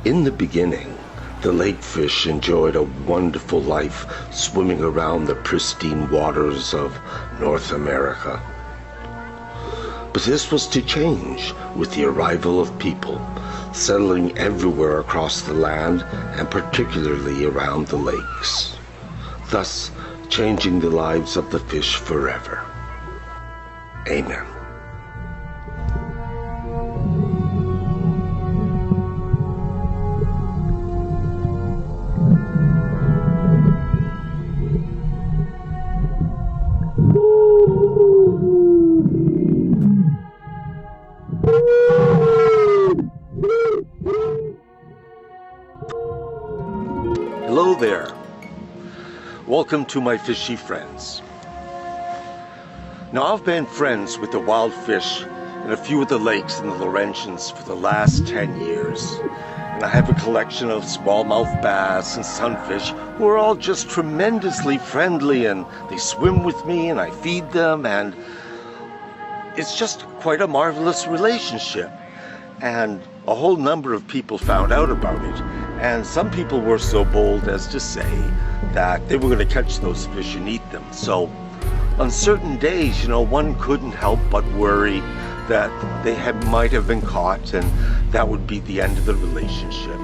In the beginning, the lake fish enjoyed a wonderful life swimming around the pristine waters of North America. But this was to change with the arrival of people, settling everywhere across the land and particularly around the lakes, thus changing the lives of the fish forever. Amen. Hello there. Welcome to my fishy friends. Now, I've been friends with the wild fish in a few of the lakes in the Laurentians for the last 10 years. And I have a collection of smallmouth bass and sunfish who are all just tremendously friendly, and they swim with me and I feed them, and it's just quite a marvelous relationship. And a whole number of people found out about it, and some people were so bold as to say that they were going to catch those fish and eat them. So on certain days, one couldn't help but worry that they might have been caught, and that would be the end of the relationship.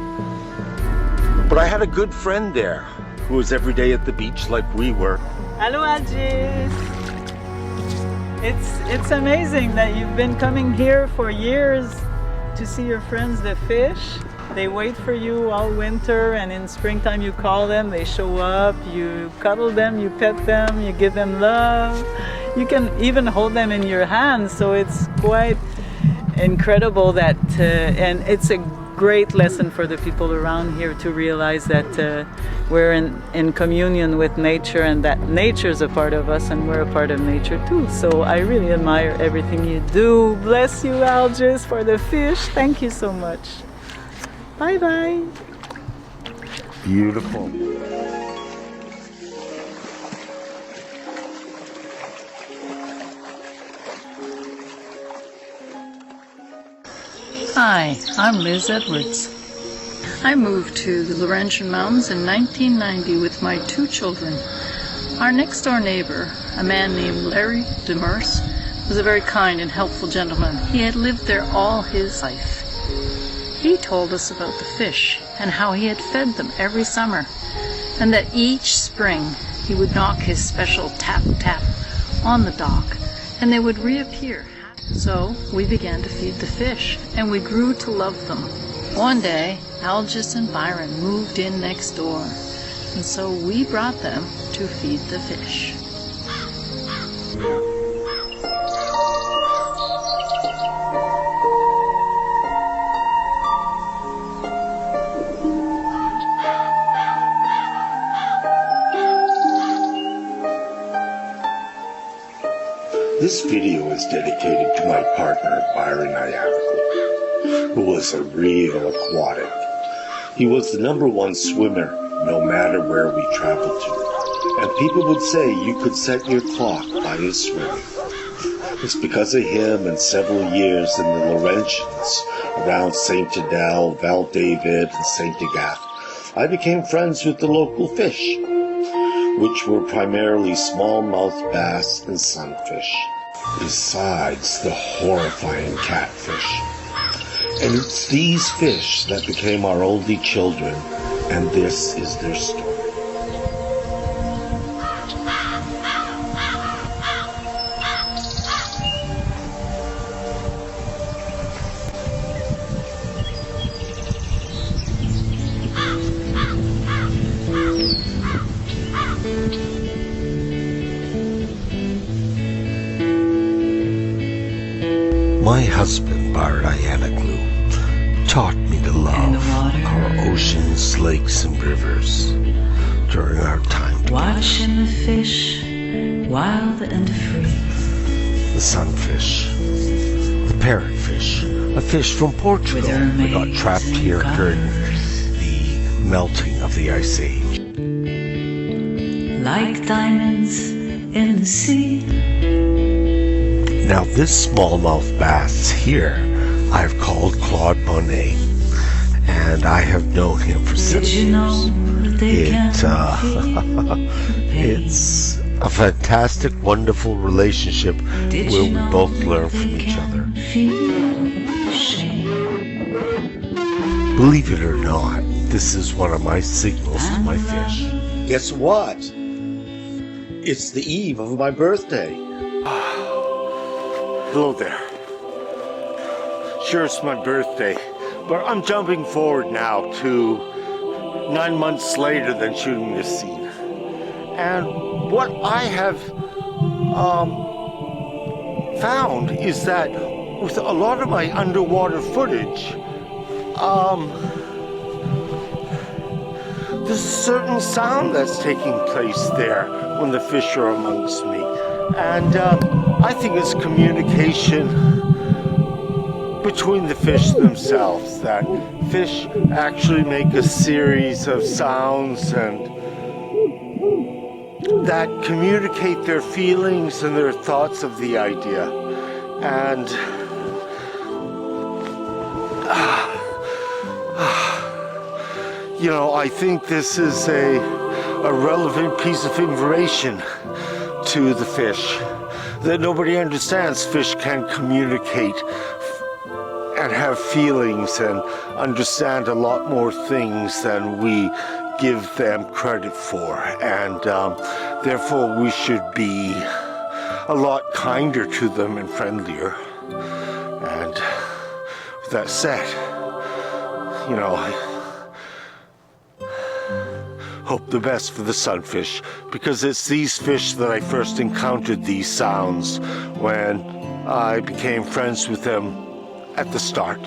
But I had a good friend there who was every day at the beach like we were. Hello, Algis. It's amazing that you've been coming here for years to see your friends, the fish. They wait for you all winter, and in springtime you call them, they show up, you cuddle them, you pet them, you give them love. You can even hold them in your hands, so it's quite incredible that, and it's a great lesson for the people around here to realize that we're in communion with nature, and that nature is a part of us and we're a part of nature too. So I really admire everything you do. Bless you, Algis, for the fish. Thank you so much. Bye bye. Beautiful. Hi, I'm Liz Edwards. I moved to the Laurentian Mountains in 1990 with my 2 children. Our next door neighbor, a man named Larry Demers, was a very kind and helpful gentleman. He had lived there all his life. He told us about the fish and how he had fed them every summer, and that each spring he would knock his special tap tap on the dock and they would reappear. So we began to feed the fish, and we grew to love them. One day, Algis and Byron moved in next door, and so we brought them to feed the fish. This video is dedicated to my partner, Byron Ayanoglu, who was a real aquatic. He was the #1 swimmer no matter where we traveled to, and people would say you could set your clock by his swimming. It's because of him and several years in the Laurentians around St. Adèle, Val David, and St. Agathe, I became friends with the local fish, which were primarily smallmouth bass and sunfish, besides the horrifying catfish. And it's these fish that became our only children, and this is their story. My husband, Byron Ayanoglu, taught me to love our oceans, lakes, and rivers during our time together. Watching the fish, wild and free. The sunfish, the parrotfish, a fish from Portugal that got trapped here during the melting of the Ice Age. Like diamonds in the sea. Now this smallmouth bass here I've called Claude Monet, and I have known him for 7 Did you know years. they can It's a fantastic, wonderful relationship where we both learn from each other. Believe it or not, this is one of my signals to my fish. Guess what? It's the eve of my birthday. Hello there. Sure, it's my birthday, but I'm jumping forward now to 9 months later than shooting this scene. And what I have found is that with a lot of my underwater footage, there's a certain sound that's taking place there when the fish are amongst me. And I think it's communication between the fish themselves, that fish actually make a series of sounds and that communicate their feelings and their thoughts of the idea. And you know, I think this is a relevant piece of information to the fish that nobody understands. Fish can communicate and have feelings and understand a lot more things than we give them credit for, and therefore we should be a lot kinder to them and friendlier. And with that said, you know, I hope the best for the sunfish, because it's these fish that I first encountered these sounds when I became friends with them at the start,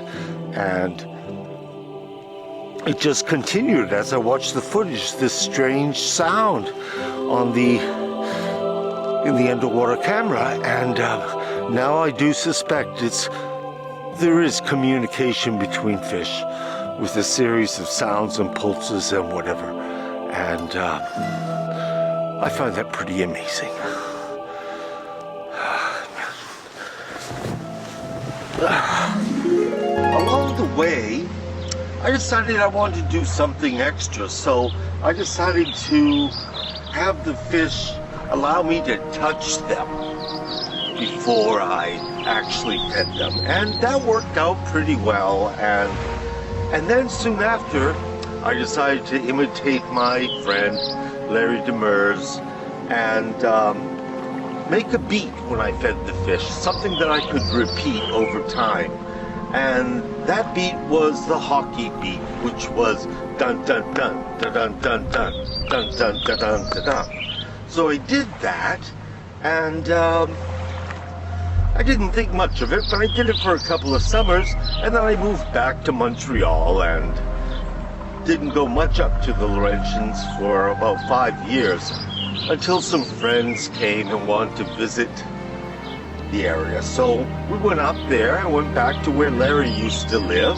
and it just continued as I watched the footage, this strange sound in the underwater camera, and now I do suspect there is communication between fish with a series of sounds and pulses and whatever. And I find that pretty amazing. Along the way, I decided I wanted to do something extra, so I decided to have the fish allow me to touch them before I actually fed them. And that worked out pretty well, and then soon after, I decided to imitate my friend Larry Demers and make a beat when I fed the fish, something that I could repeat over time. And that beat was the hockey beat, which was dun dun dun dun dun dun dun dun dun dun dun dun dun. So I did that, and I didn't think much of it, but I did it for a couple of summers, and then I moved back to Montreal and didn't go much up to the Laurentians for about 5 years, until some friends came and wanted to visit the area. So we went up there and went back to where Larry used to live,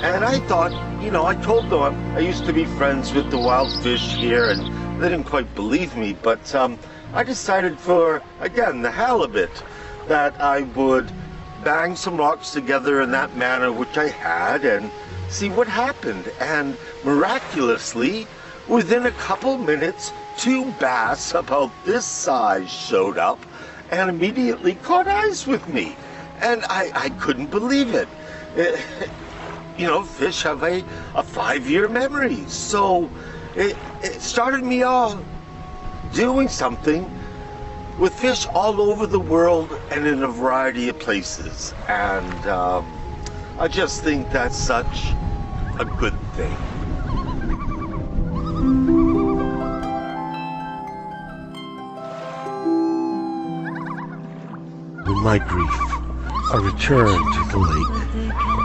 and I thought, you know, I told them I used to be friends with the wild fish here, and they didn't quite believe me, but I decided for, again, the halibut, that I would bang some rocks together in that manner, which I had, and see what happened. And miraculously, within a couple minutes, 2 bass about this size showed up and immediately caught eyes with me. And I couldn't believe it. You know, fish have a 5-year memory. So it started me all doing something with fish all over the world and in a variety of places. And I just think that's such a good thing. In my grief, I returned to the lake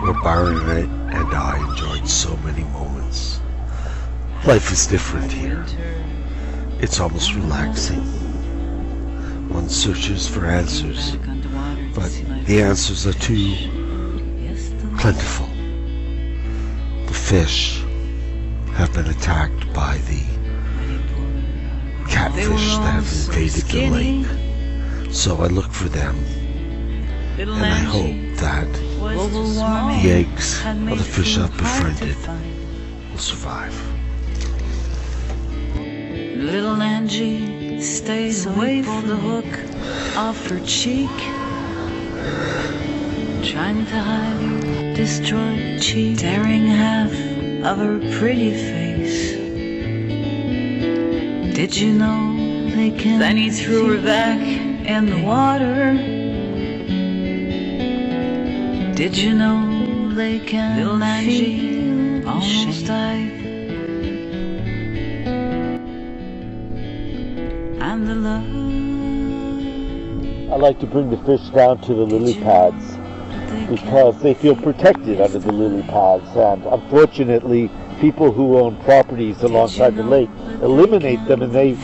where Byron and I enjoyed so many moments. Life is different here. It's almost relaxing. One searches for answers, but the answers are too plentiful. The fish have been attacked by the catfish that have invaded the lake. So I look for them, and I hope that the eggs of the fish I've befriended will survive. Little Angie stays away from the hook off her cheek, trying to hide her destroyed cheek, tearing half of her pretty face. Did you know they can? Then he threw her back in the water. Did you know they can? Little Angie almost died. And the love. I like to bring the fish down to the lily pads because they feel protected under the lily pads, and unfortunately people who own properties alongside the lake eliminate them, and they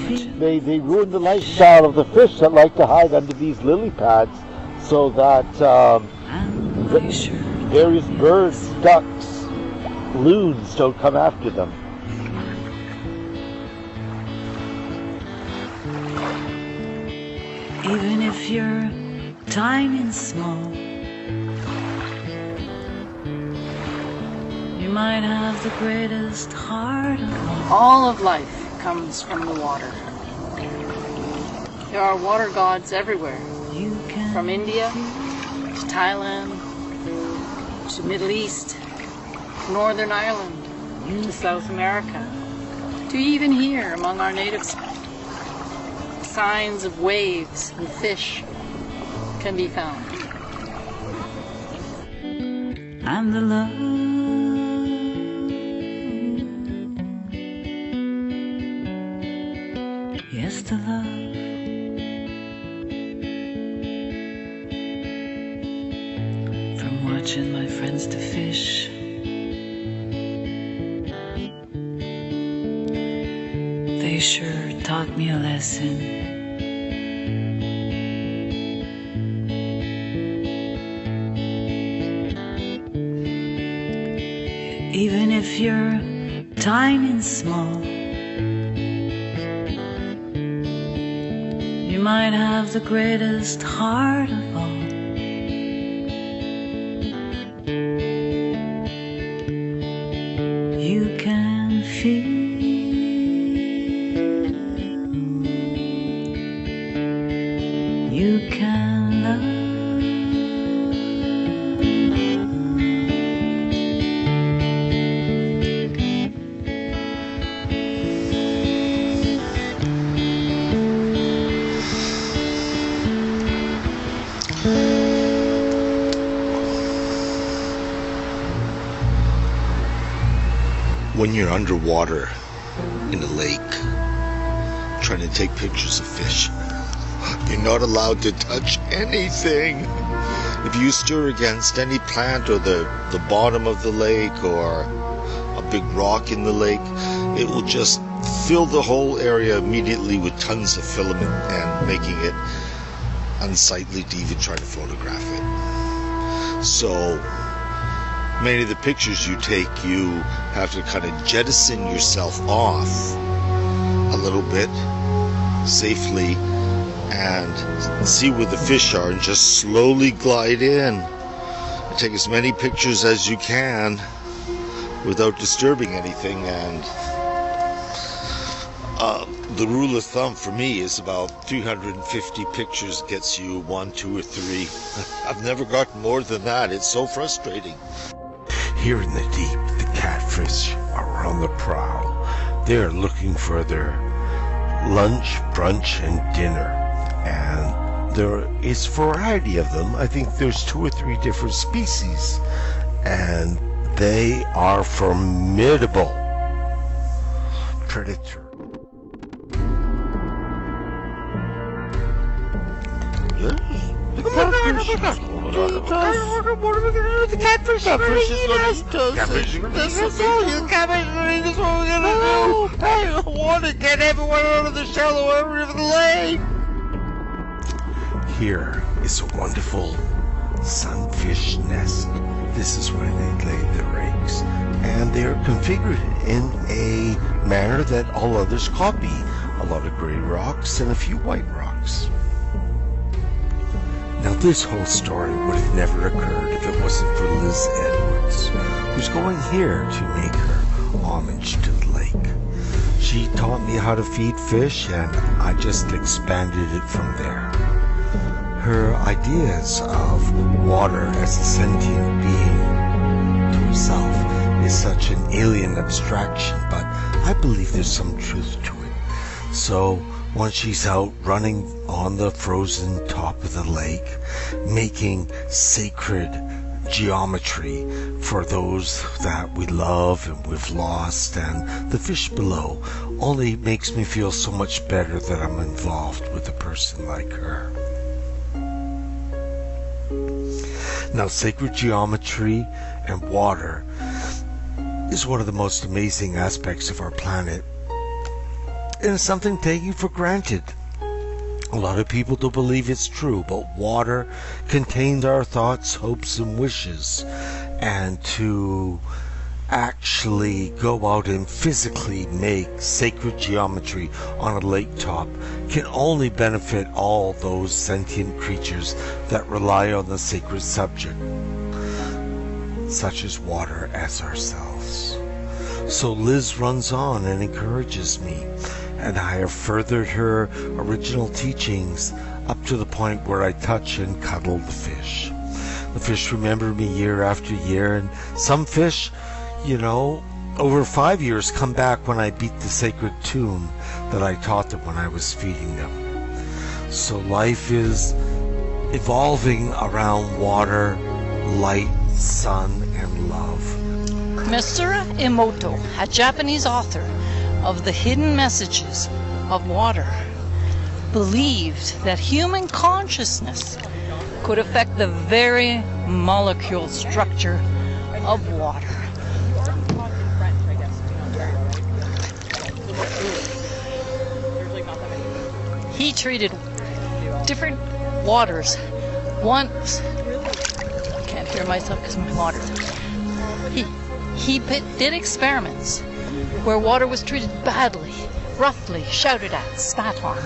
ruin the lifestyle of the fish that like to hide under these lily pads, so that various birds, ducks, loons don't come after them. Even if you're tiny and small, you might have the greatest heart of all. All of life comes from the water. There are water gods everywhere, from India to Thailand to Middle East, Northern Ireland to South America, to even here among our natives. Signs of waves and fish can be found. And the love. Yes, the love. From watching my friends to fish, they sure taught me a lesson. Even if you're tiny and small, you might have the greatest heart of all. You can feel. You can love. When you're underwater in a lake trying to take pictures of fish, you're not allowed to touch anything. If you stir against any plant or the bottom of the lake or a big rock in the lake, it will just fill the whole area immediately with tons of filament and making it unsightly to even try to photograph it. So many of the pictures you take, you have to kind of jettison yourself off a little bit safely and see where the fish are and just slowly glide in. Take as many pictures as you can without disturbing anything, and the rule of thumb for me is about 350 pictures gets you 1, 2, or 3. I've never gotten more than that. It's so frustrating. Here in the deep, the catfish are on the prowl. They're looking for their lunch, brunch, and dinner. And there is a variety of them. I think there's 2 or 3 different species. And they are formidable predator. Yes, the catfish. What are we gonna do? The catfish is gonna eat us. Catfish is gonna eat us. The catfish is gonna eat us. What are we gonna do? Hey, water, get everyone out of the shallow area of the lake. Here is a wonderful sunfish nest. This is where they lay their eggs, and they're configured in a manner that all others copy. A lot of gray rocks and a few white rocks. Now this whole story would have never occurred if it wasn't for Liz Edwards, who's going here to make her homage to the lake. She taught me how to feed fish, and I just expanded it from there. Her ideas of water as a sentient being to herself is such an alien abstraction, but I believe there's some truth to it. So once she's out running on the frozen top of the lake, making sacred geometry for those that we love and we've lost, and the fish below, only makes me feel so much better that I'm involved with a person like her. Now, sacred geometry and water is one of the most amazing aspects of our planet, and it's something taken for granted. A lot of people don't believe it's true, but water contains our thoughts, hopes, and wishes, and to actually go out and physically make sacred geometry on a lake top can only benefit all those sentient creatures that rely on the sacred subject, such as water, as ourselves. So Liz runs on and encourages me, and I have furthered her original teachings up to the point where I touch and cuddle the fish. The fish remember me year after year, and some fish, over 5 years come back when I beat the sacred tune that I taught them when I was feeding them. So life is evolving around water, light, sun, and love. Masaru Emoto, a Japanese author of The Hidden Messages of Water, believed that human consciousness could affect the very molecule structure of water. He treated different waters once. I can't hear myself because my water. He did experiments where water was treated badly, roughly, shouted at, spat on,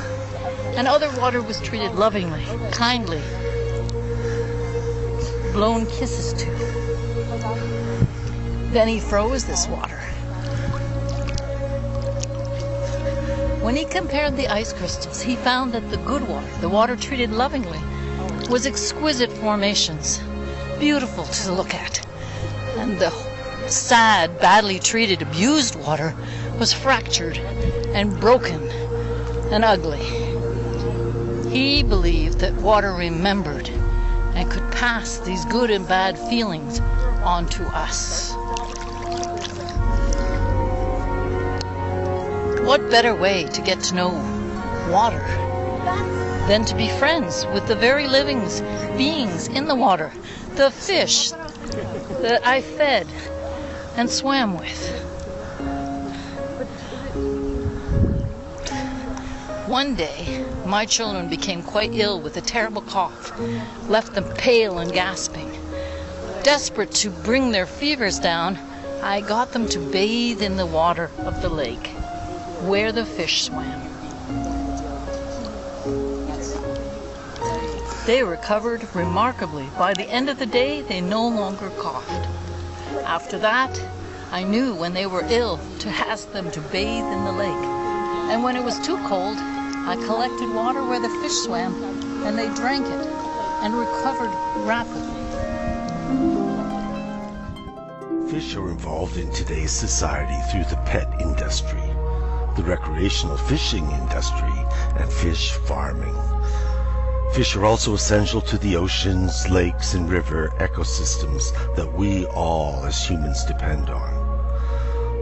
and other water was treated lovingly, kindly, blown kisses to. Then he froze this water. When he compared the ice crystals, he found that the good water, the water treated lovingly, was exquisite formations, beautiful to look at. And the sad, badly treated, abused water was fractured and broken and ugly. He believed that water remembered and could pass these good and bad feelings on to us. What better way to get to know water than to be friends with the very living beings in the water, the fish that I fed and swam with. One day, my children became quite ill with a terrible cough, left them pale and gasping. Desperate to bring their fevers down, I got them to bathe in the water of the lake, where the fish swam. They recovered remarkably. By the end of the day, they no longer coughed. After that, I knew when they were ill to ask them to bathe in the lake. And when it was too cold, I collected water where the fish swam, and they drank it and recovered rapidly. Fish are involved in today's society through the pet industry, the recreational fishing industry, and fish farming. Fish are also essential to the oceans, lakes, and river ecosystems that we all as humans depend on.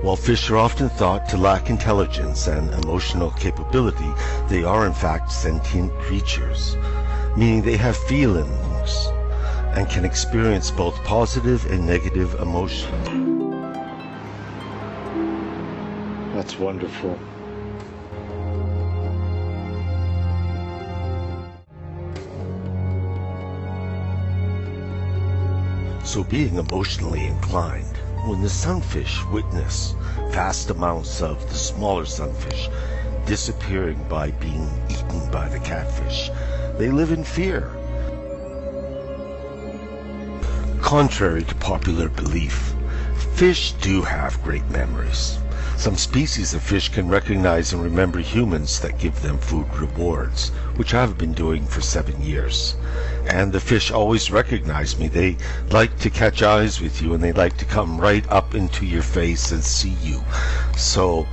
While fish are often thought to lack intelligence and emotional capability, they are in fact sentient creatures, meaning they have feelings and can experience both positive and negative emotion. That's wonderful. So being emotionally inclined, when the sunfish witness vast amounts of the smaller sunfish disappearing by being eaten by the catfish, they live in fear. Contrary to popular belief, fish do have great memories. Some species of fish can recognize and remember humans that give them food rewards, which I've been doing for 7 years. And the fish always recognize me. They like to catch eyes with you, and they like to come right up into your face and see you. So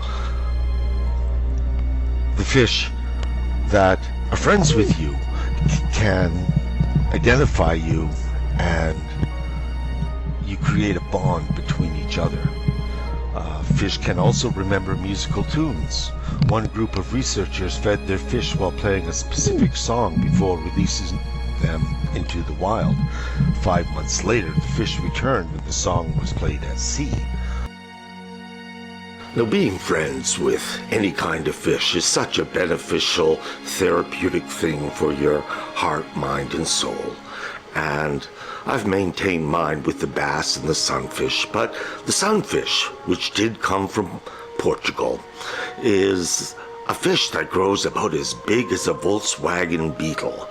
the fish that are friends with you can identify you, and you create a bond between each other. Fish can also remember musical tunes. One group of researchers fed their fish while playing a specific song before releasing them into the wild. 5 months later, the fish returned when the song was played at sea. Now, being friends with any kind of fish is such a beneficial, therapeutic thing for your heart, mind, and soul. And I've maintained mine with the bass and the sunfish, but the sunfish, which did come from Portugal, is a fish that grows about as big as a Volkswagen Beetle.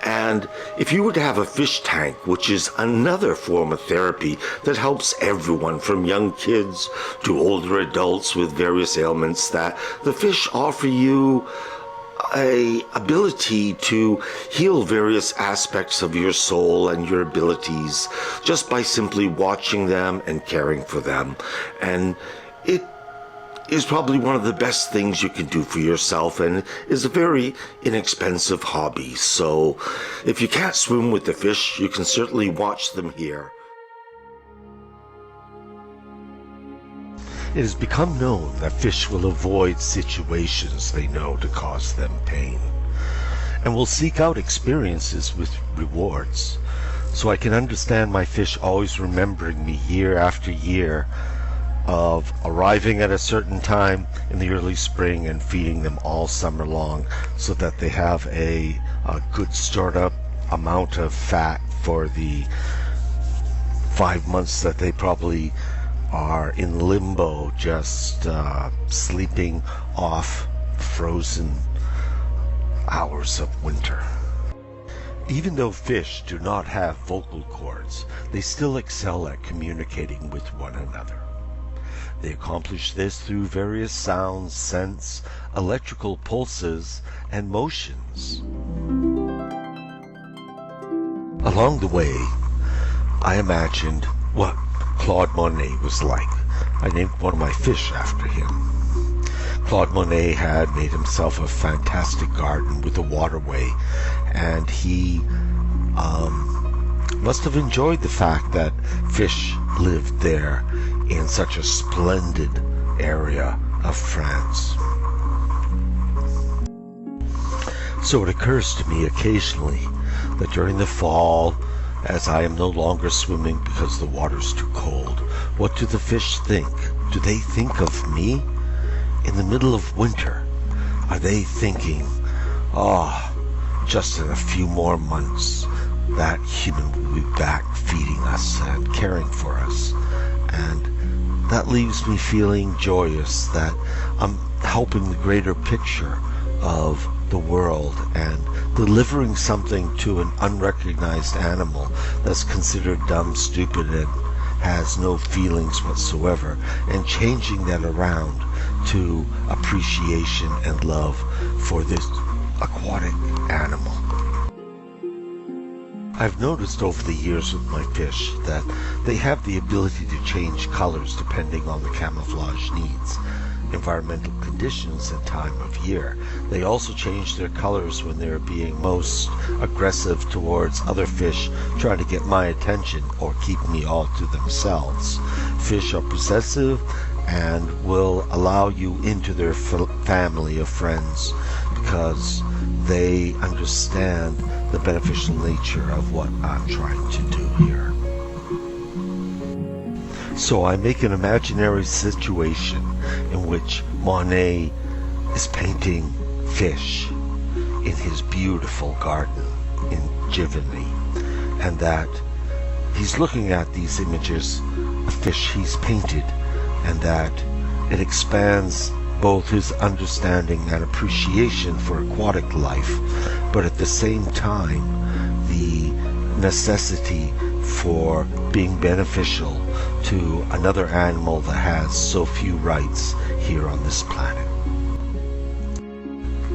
And if you were to have a fish tank, which is another form of therapy that helps everyone from young kids to older adults with various ailments, that the fish offer you a ability to heal various aspects of your soul and your abilities just by simply watching them and caring for them. And it is probably one of the best things you can do for yourself, and is a very inexpensive hobby. So if you can't swim with the fish, you can certainly watch them here. It has become known that fish will avoid situations they know to cause them pain, and will seek out experiences with rewards. So I can understand my fish always remembering me year after year of arriving at a certain time in the early spring and feeding them all summer long, so that they have a good stored up amount of fat for the 5 months that they probably are in limbo, just sleeping off frozen hours of winter. Even though fish do not have vocal cords, they still excel at communicating with one another. They accomplish this through various sounds, scents, electrical pulses, and motions. Along the way, I imagined what Claude Monet was like. I named one of my fish after him. Claude Monet had made himself a fantastic garden with a waterway, and he must have enjoyed the fact that fish lived there in such a splendid area of France. So it occurs to me occasionally that during the fall, as I am no longer swimming because the water's too cold, what do the fish think? Do they think of me? In the middle of winter, are they thinking, just in a few more months, that human will be back feeding us and caring for us? And that leaves me feeling joyous that I'm helping the greater picture of the world and delivering something to an unrecognized animal that's considered dumb, stupid, and has no feelings whatsoever, and changing that around to appreciation and love for this aquatic animal. I've noticed over the years with my fish that they have the ability to change colors depending on the camouflage needs, environmental conditions, and time of year. They also change their colors when they're being most aggressive towards other fish trying to get my attention or keep me all to themselves. Fish are possessive and will allow you into their family of friends because they understand the beneficial nature of what I'm trying to do here. So I make an imaginary situation in which Monet is painting fish in his beautiful garden in Giverny, and that he's looking at these images of fish he's painted, and that it expands both his understanding and appreciation for aquatic life, but at the same time the necessity for being beneficial to another animal that has so few rights here on this planet.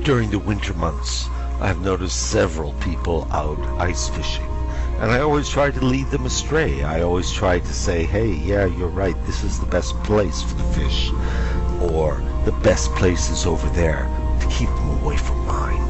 During the winter months, I've noticed several people out ice fishing, and I always try to lead them astray. I always try to say, hey, yeah, you're right, this is the best place for the fish, or the best place is over there, to keep them away from mine.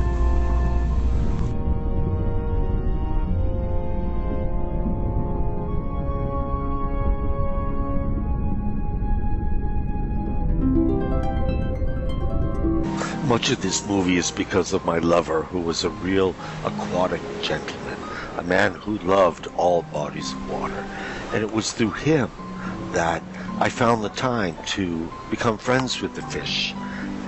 Much of this movie is because of my lover, who was a real aquatic gentleman, a man who loved all bodies of water. And it was through him that I found the time to become friends with the fish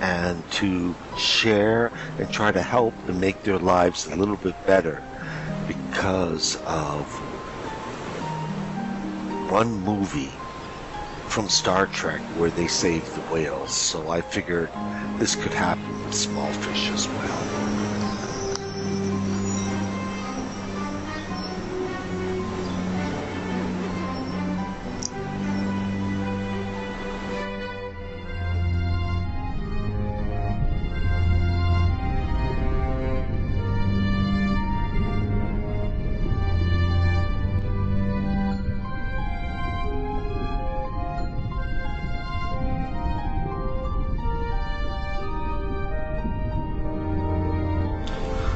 and to share and try to help and make their lives a little bit better because of one movie from Star Trek where they saved the whales. So I figured this could happen with small fish as well.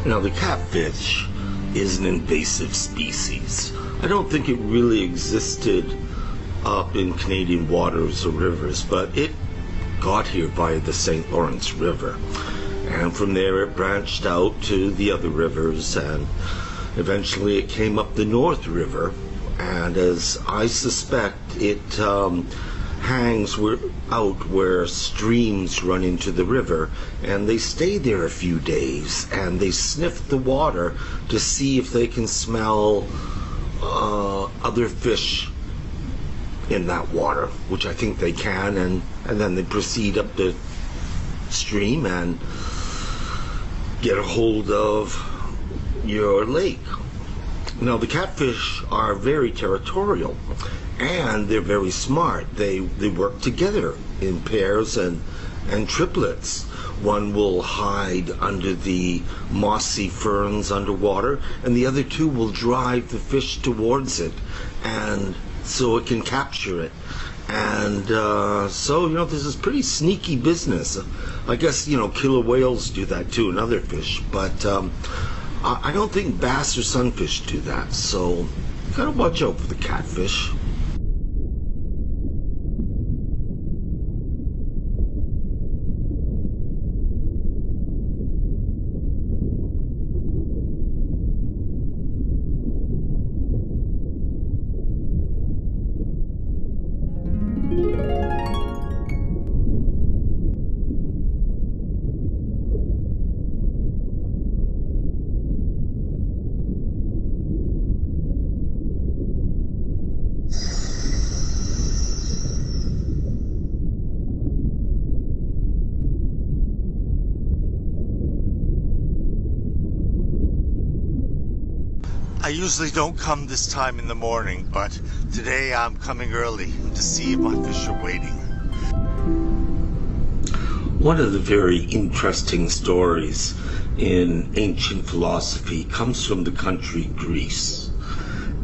Now, the catfish is an invasive species. I don't think it really existed up in Canadian waters or rivers, but it got here via the St. Lawrence River. And from there it branched out to the other rivers, and eventually it came up the North River. And as I suspect, it hangs out where streams run into the river, and they stay there a few days and they sniff the water to see if they can smell other fish in that water, which I think they can, and then they proceed up the stream and get a hold of your lake. Now, the catfish are very territorial, and they're very smart. They work together in pairs and triplets. One will hide under the mossy ferns underwater, and the other two will drive the fish towards it, and so it can capture it. And so, this is pretty sneaky business. I guess, killer whales do that too, and other fish, but I don't think bass or sunfish do that, so you gotta watch out for the catfish. I usually don't come this time in the morning, but today I'm coming early to see if my fish are waiting. One of the very interesting stories in ancient philosophy comes from the country Greece.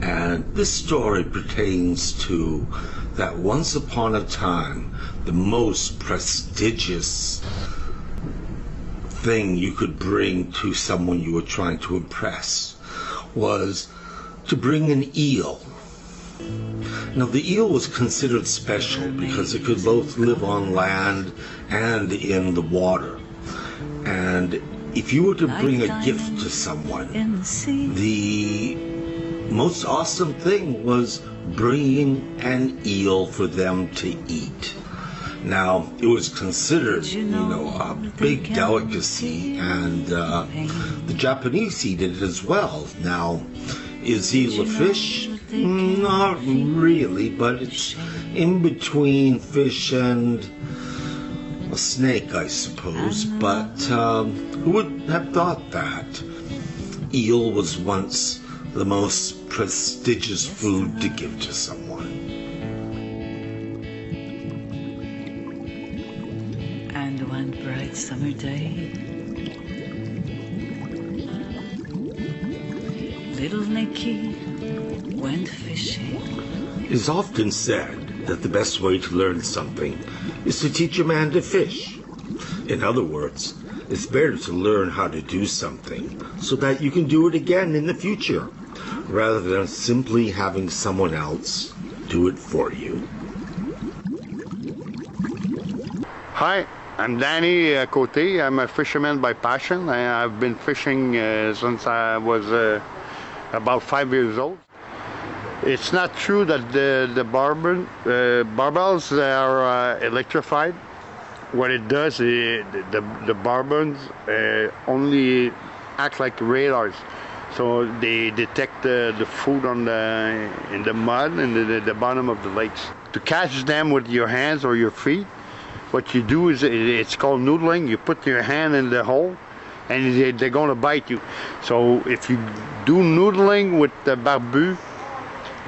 And this story pertains to that once upon a time, the most prestigious thing you could bring to someone you were trying to impress was to bring an eel. Now, the eel was considered special because it could both live on land and in the water. And if you were to bring a gift to someone, the most awesome thing was bringing an eel for them to eat. Now, it was considered, a big delicacy, and the Japanese eat it as well. Now, is eel a fish? Not really, but it's in between fish and a snake, I suppose. But who would have thought that? Eel was once the most prestigious food to give to someone. And one bright summer day, little Nicky went fishing. It is often said that the best way to learn something is to teach a man to fish. In other words, it's better to learn how to do something so that you can do it again in the future, rather than simply having someone else do it for you. Hi, I'm Danny Cote. I'm a fisherman by passion. I've been fishing since I was about 5 years old. It's not true that the barbels are electrified. What it does is the barbels only act like radars. So they detect the food in the mud and the bottom of the lakes. To catch them with your hands or your feet, what you do is, it's called noodling. You put your hand in the hole and they're going to bite you. So if you do noodling with the barbu,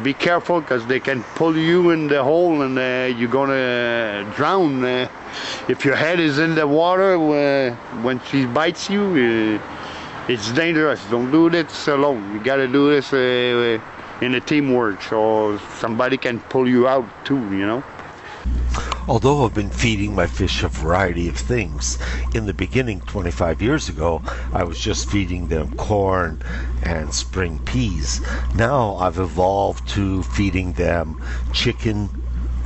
be careful, because they can pull you in the hole and you're going to drown. If your head is in the water when she bites you, it's dangerous. Don't do this alone. You got to do this in a teamwork, so somebody can pull you out too, Although I've been feeding my fish a variety of things, in the beginning 25 years ago, I was just feeding them corn and spring peas. Now I've evolved to feeding them chicken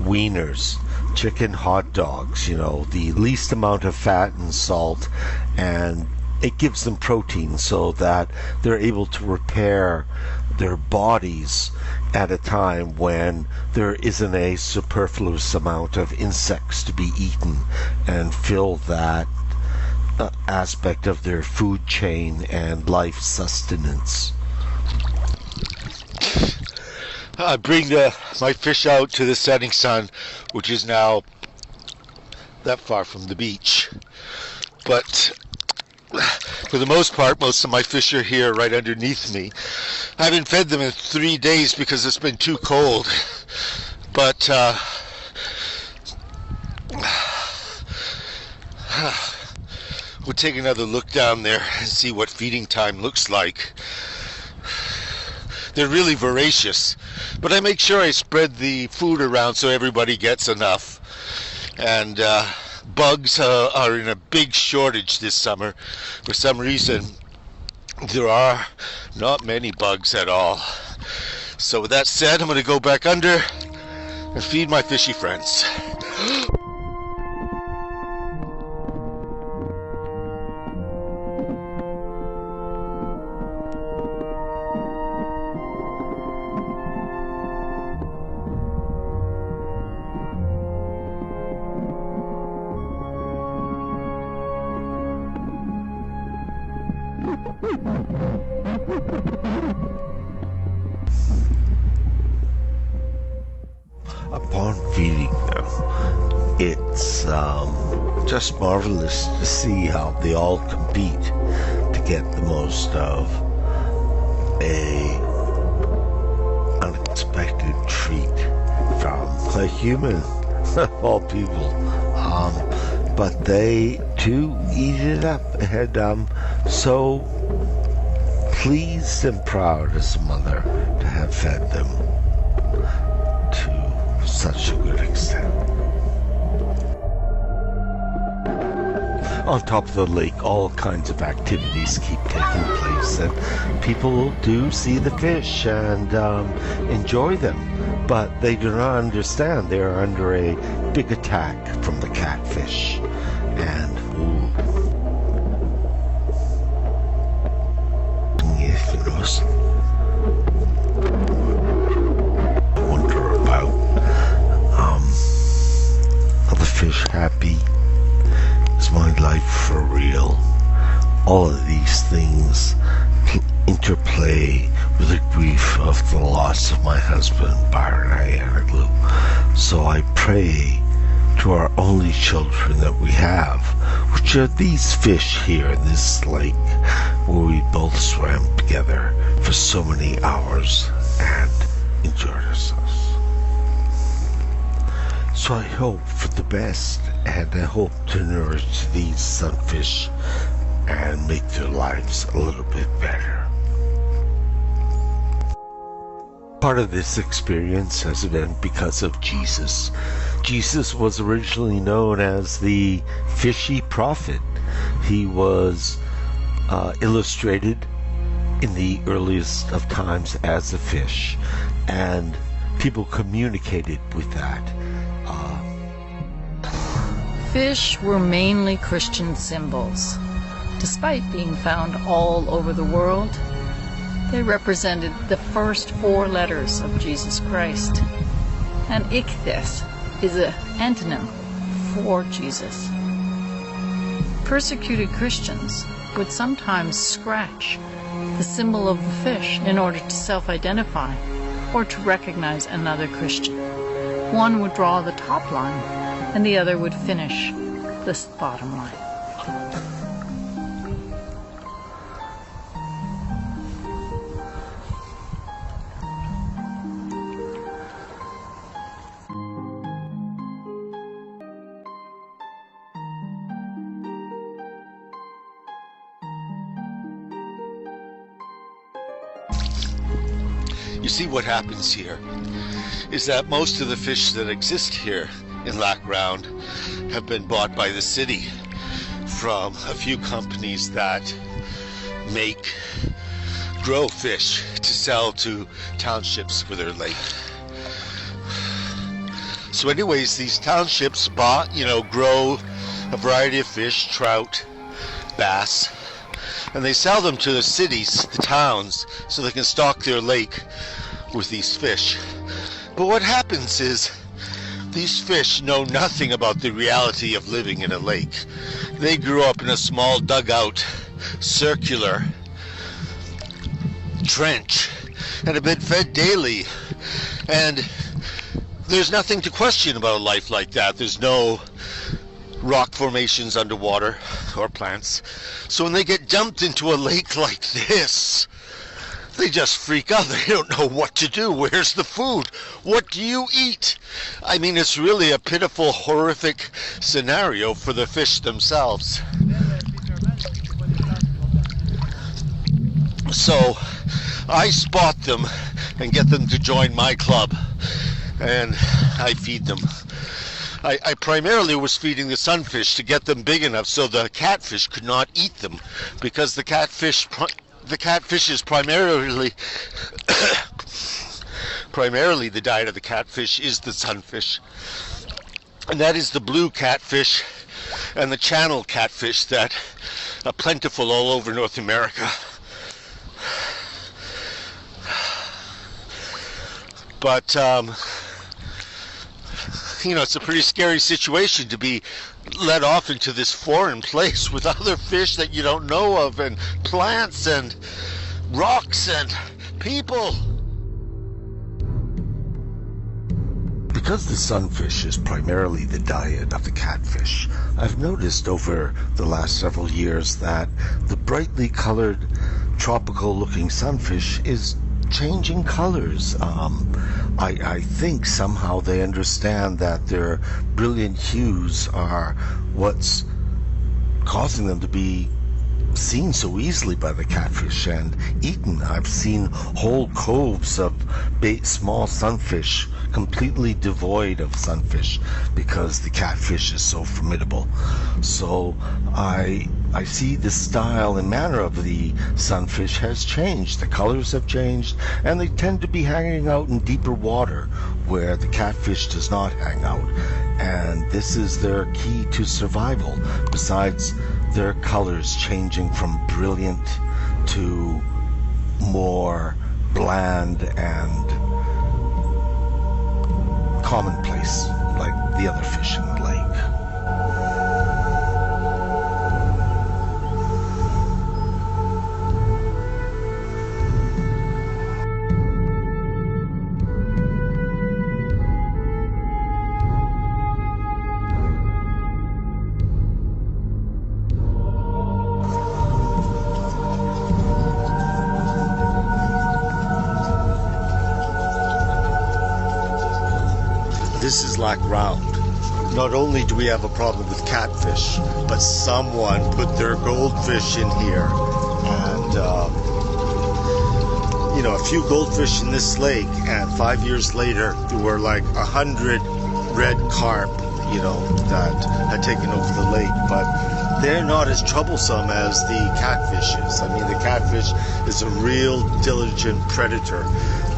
wieners, chicken hot dogs, the least amount of fat and salt, and it gives them protein so that they're able to repair their bodies at a time when there isn't a superfluous amount of insects to be eaten, and fill that aspect of their food chain and life sustenance. I bring my fish out to the setting sun, which is now that far from the beach. But for the most part, most of my fish are here right underneath me. I haven't fed them in 3 days because it's been too cold. But we'll take another look down there and see what feeding time looks like. They're really voracious, but I make sure I spread the food around so everybody gets enough. And bugs are in a big shortage this summer. For some reason, there are not many bugs at all. So with that said, I'm going to go back under and feed my fishy friends. Upon feeding them, it's just marvelous to see how they all compete to get the most of a unexpected treat from a human, of all people. But they too eat it up, and I'm so pleased and proud as a mother to have fed them to such a good extent. On top of the lake, all kinds of activities keep taking place, and people do see the fish and enjoy them, but they do not understand they are under a big attack from the catfish. And most wonder about. Are the fish happy? Is my life for real? All of these things interplay with the grief of the loss of my husband, Byron Ayanoglu. So I pray to our only children that we have, which are these fish here in this lake where we both swam together for so many hours and enjoyed ourselves. So I hope for the best, and I hope to nourish these sunfish and make their lives a little bit better. Part of this experience has been because of Jesus. Jesus was originally known as the fishy prophet. He was illustrated in the earliest of times as a fish, and people communicated with that. Fish were mainly Christian symbols. Despite being found all over the world, they represented the first 4 letters of Jesus Christ. And ichthys is an antonym for Jesus. Persecuted Christians would sometimes scratch the symbol of the fish in order to self-identify or to recognize another Christian. One would draw the top line and the other would finish this bottom line. You see, what happens here is that most of the fish that exist here in Lac Round have been bought by the city from a few companies that grow fish to sell to townships for their lake. So anyways, these townships grow a variety of fish, trout, bass, and they sell them to the cities, the towns, so they can stock their lake with these fish. But what happens is these fish know nothing about the reality of living in a lake. They grew up in a small dugout, circular trench, and have been fed daily. And there's nothing to question about a life like that. There's no rock formations underwater or plants. So when they get dumped into a lake like this, they just freak out. They don't know what to do. Where's the food? What do you eat? I mean, it's really a pitiful, horrific scenario for the fish themselves. So I spot them and get them to join my club, and I feed them. I primarily was feeding the sunfish to get them big enough so the catfish could not eat them, because the catfish is primarily the diet of the catfish is the sunfish, and that is the blue catfish and the channel catfish that are plentiful all over North America. But it's a pretty scary situation to be let off into this foreign place with other fish that you don't know of, and plants and rocks and people. Because the sunfish is primarily the diet of the catfish, I've noticed over the last several years that the brightly colored, tropical-looking sunfish is changing colors. I think somehow they understand that their brilliant hues are what's causing them to be seen so easily by the catfish and eaten. I've seen whole coves of small sunfish completely devoid of sunfish because the catfish is so formidable. So I see the style and manner of the sunfish has changed. The colors have changed, and they tend to be hanging out in deeper water where the catfish does not hang out. And this is their key to survival, besides their colors changing from brilliant to more bland and commonplace like the other fish in the lake. This is Lac Round. Not only do we have a problem with catfish, but someone put their goldfish in here. And, a few goldfish in this lake, and 5 years later, there were like 100 red carp, that had taken over the lake. But they're not as troublesome as the catfish is. I mean, the catfish is a real diligent predator.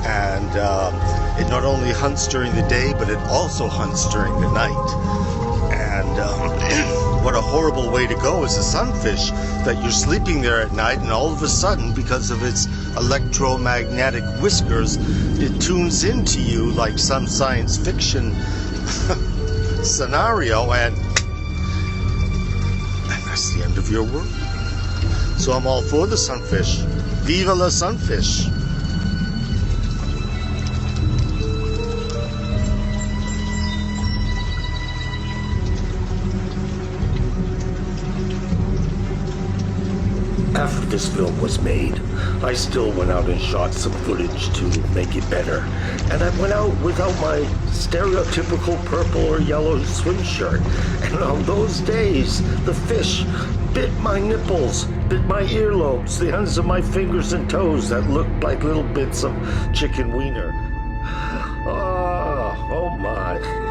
And it not only hunts during the day, but it also hunts during the night. And what a horrible way to go as a sunfish, that you're sleeping there at night and all of a sudden, because of its electromagnetic whiskers, it tunes into you like some science fiction scenario, and that's the end of your world. So I'm all for the sunfish. Viva la sunfish! After this film was made, I still went out and shot some footage to make it better. And I went out without my stereotypical purple or yellow swim shirt. And on those days, the fish bit my nipples, bit my earlobes, the ends of my fingers and toes that looked like little bits of chicken wiener. Oh my.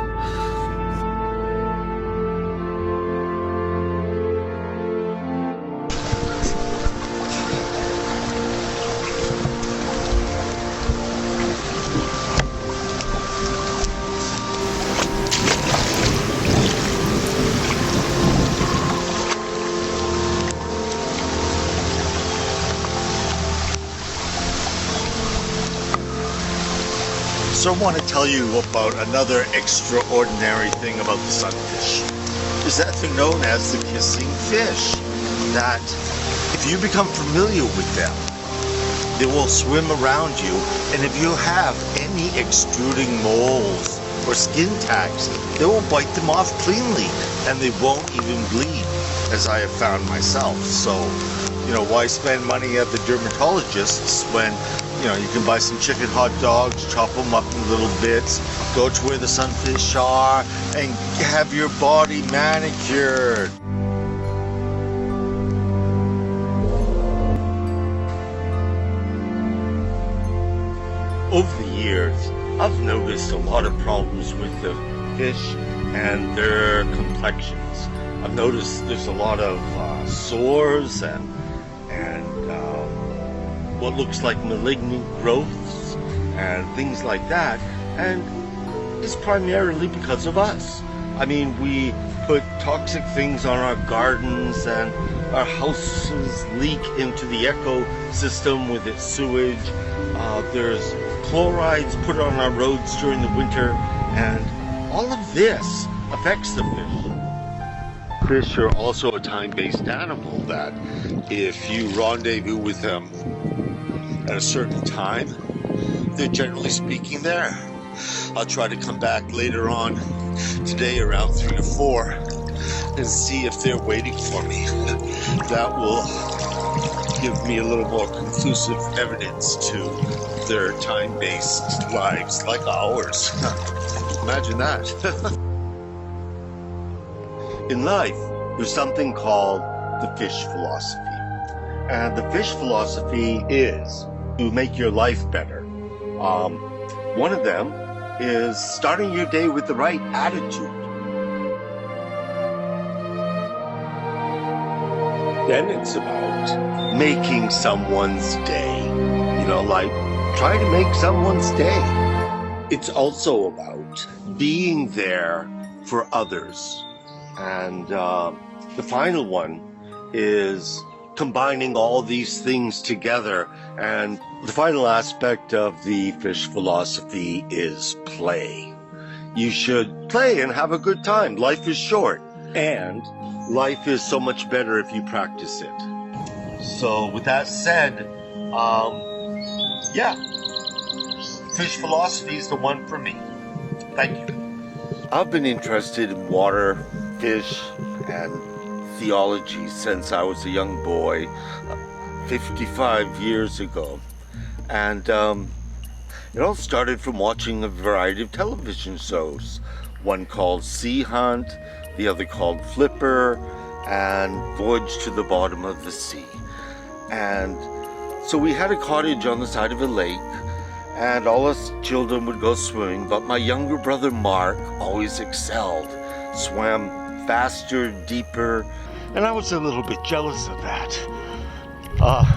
So I want to tell you about another extraordinary thing about the sunfish. Is that they're known as the kissing fish. That if you become familiar with them, they will swim around you, and if you have any extruding moles or skin tags, they will bite them off cleanly, and they won't even bleed, as I have found myself. So, why spend money at the dermatologists when you can buy some chicken hot dogs, chop them up in little bits, go to where the sunfish are, and have your body manicured. Over the years, I've noticed a lot of problems with the fish and their complexions. I've noticed there's a lot of sores and what looks like malignant growths and things like that, and it's primarily because of us. I mean, we put toxic things on our gardens, and our houses leak into the ecosystem with its sewage. There's chlorides put on our roads during the winter, and all of this affects the fish. Fish are also a time-based animal that if you rendezvous with them at a certain time, they're generally speaking there. I'll try to come back later on today around 3 to 4 and see if they're waiting for me. That will give me a little more conclusive evidence to their time-based lives like ours. Imagine that. In life, there's something called the fish philosophy. And the fish philosophy is to make your life better. One of them is starting your day with the right attitude. Then it's about making someone's day. Like trying to make someone's day. It's also about being there for others. And the final one is combining all these things together. And the final aspect of the fish philosophy is play. You should play and have a good time. Life is short, and life is so much better if you practice it. So with that said, yeah, fish philosophy is the one for me. Thank you. I've been interested in water, fish, and theology since I was a young boy, 55 years ago. And it all started from watching a variety of television shows. One called Sea Hunt, the other called Flipper, and Voyage to the Bottom of the Sea. And so we had a cottage on the side of a lake, and all us children would go swimming, but my younger brother Mark always excelled, swam faster, deeper, and I was a little bit jealous of that.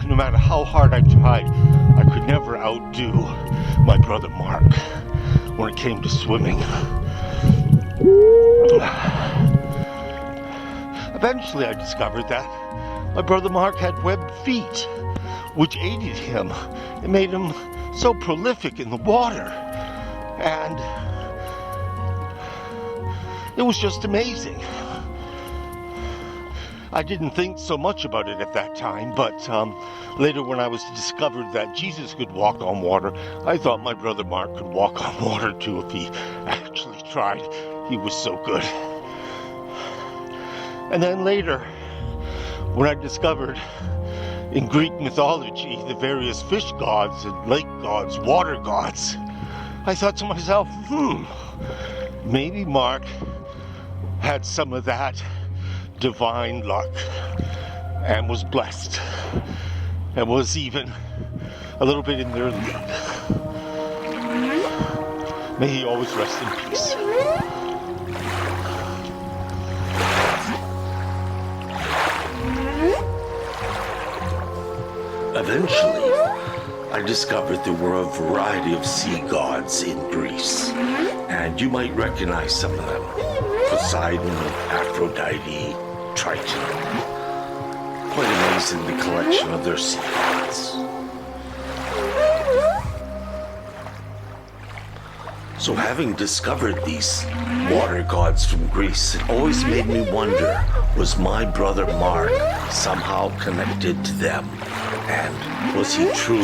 No matter how hard I tried, I could never outdo my brother Mark when it came to swimming. Eventually I discovered that my brother Mark had webbed feet, which aided him. It made him so prolific in the water, and it was just amazing. I didn't think so much about it at that time, but later when I was discovered that Jesus could walk on water, I thought my brother Mark could walk on water too if he actually tried. He was so good. And then later, when I discovered in Greek mythology the various fish gods and lake gods, water gods, I thought to myself, maybe Mark had some of that divine luck and was blessed and was even a little bit in their league. May he always rest in peace. Eventually, I discovered there were a variety of sea gods in Greece, and you might recognize some of them. Poseidon, Aphrodite, Triton. Quite amazing, the collection of their sea gods. So having discovered these water gods from Greece, it always made me wonder, was my brother Mark somehow connected to them? And was he truly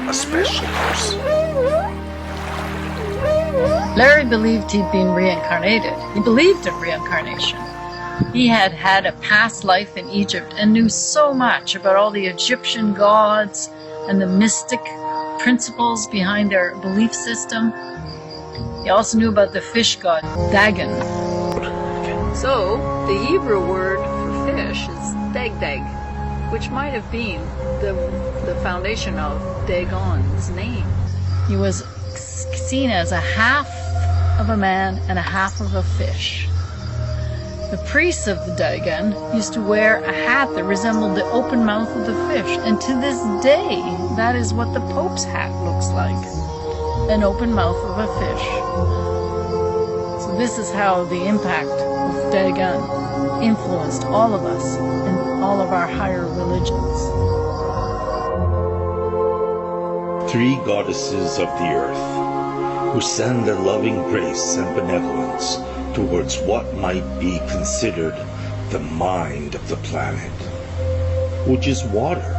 a special person? Larry believed he'd been reincarnated. He believed in reincarnation. He had had a past life in Egypt and knew so much about all the Egyptian gods and the mystic principles behind their belief system. He also knew about the fish god, Dagon. So, the Hebrew word for fish is dag-dag, which might have been the foundation of Dagon's name. He was seen as a half of a man and a half of a fish. The priests of the Dagon used to wear a hat that resembled the open mouth of the fish, and to this day, that is what the Pope's hat looks like, an open mouth of a fish. So this is how the impact of Dagon influenced all of us in all of our higher religions. Three goddesses of the earth, who send a loving grace and benevolence towards what might be considered the mind of the planet, which is water,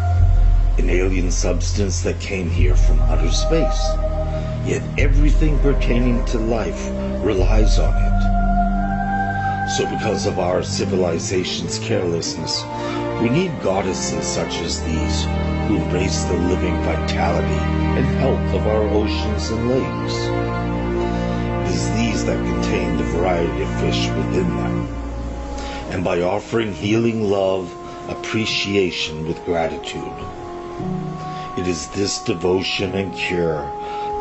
an alien substance that came here from outer space. Yet everything pertaining to life relies on it. So because of our civilization's carelessness, we need goddesses such as these who embrace the living vitality and health of our oceans and lakes. It is these that contain the variety of fish within them. And by offering healing love, appreciation with gratitude, it is this devotion and cure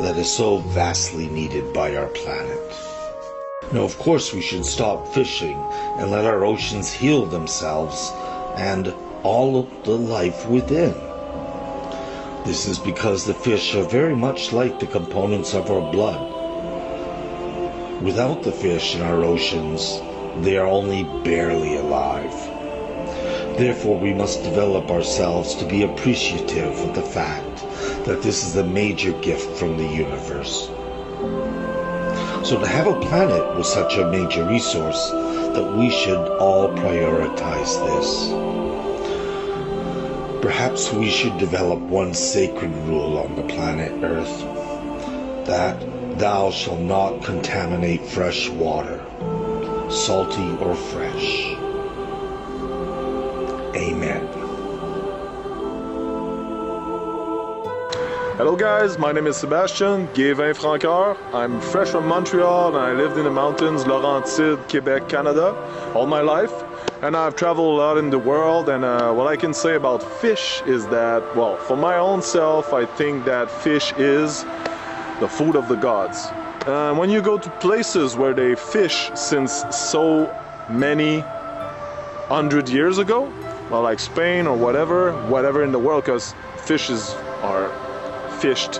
that is so vastly needed by our planet. Now, of course, we should stop fishing and let our oceans heal themselves and all of the life within. This is because the fish are very much like the components of our blood. Without the fish in our oceans, they are only barely alive. Therefore, we must develop ourselves to be appreciative of the fact that this is a major gift from the universe. So to have a planet with such a major resource, that we should all prioritize this. Perhaps we should develop one sacred rule on the planet Earth, that thou shalt not contaminate fresh water, salty or fresh. Amen. Hello guys, my name is Sebastian, Gay-Vin Francoeur. I'm fresh from Montreal and I lived in the mountains, Laurentides, Quebec, Canada, all my life. And I've traveled a lot in the world, and what I can say about fish is that, well, for my own self, I think that fish is the food of the gods. When you go to places where they fish since so many 100 years ago, well, like Spain or whatever in the world, because fishes are fished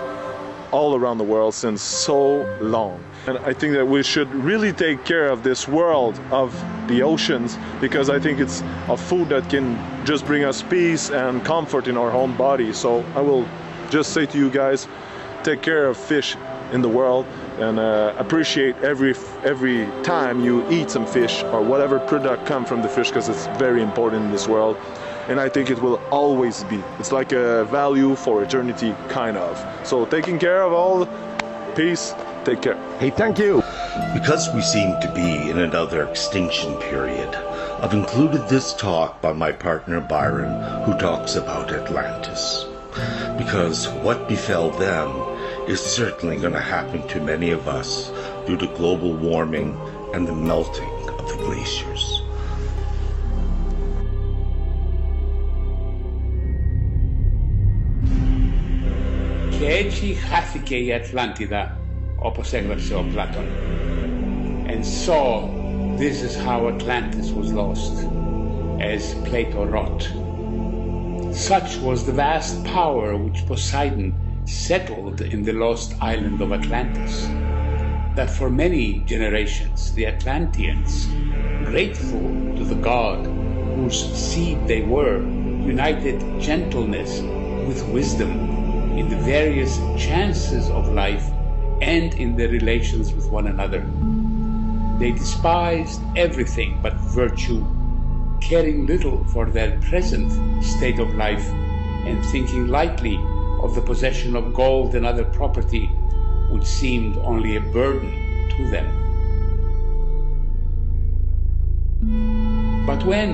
all around the world since so long. And I think that we should really take care of this world of the oceans, because I think it's a food that can just bring us peace and comfort in our own body. So I will just say to you guys, take care of fish in the world, and appreciate every time you eat some fish or whatever product come from the fish, because it's very important in this world. And I think it will always be. It's like a value for eternity, kind of. So taking care of all, peace, take care. Hey, thank you. Because we seem to be in another extinction period, I've included this talk by my partner Byron, who talks about Atlantis. Because what befell them is certainly going to happen to many of us due to global warming and the melting of the glaciers. Και έτσι χάθηκε η Ατλάντιδα, όπως έγραψε ο Πλάτων. And so, this is how Atlantis was lost, as Plato wrote. Such was the vast power which Poseidon settled in the lost island of Atlantis, that for many generations the Atlanteans, grateful to the god whose seed they were, united gentleness with wisdom in the various chances of life and in their relations with one another. They despised everything but virtue, caring little for their present state of life and thinking lightly of the possession of gold and other property, which seemed only a burden to them. But when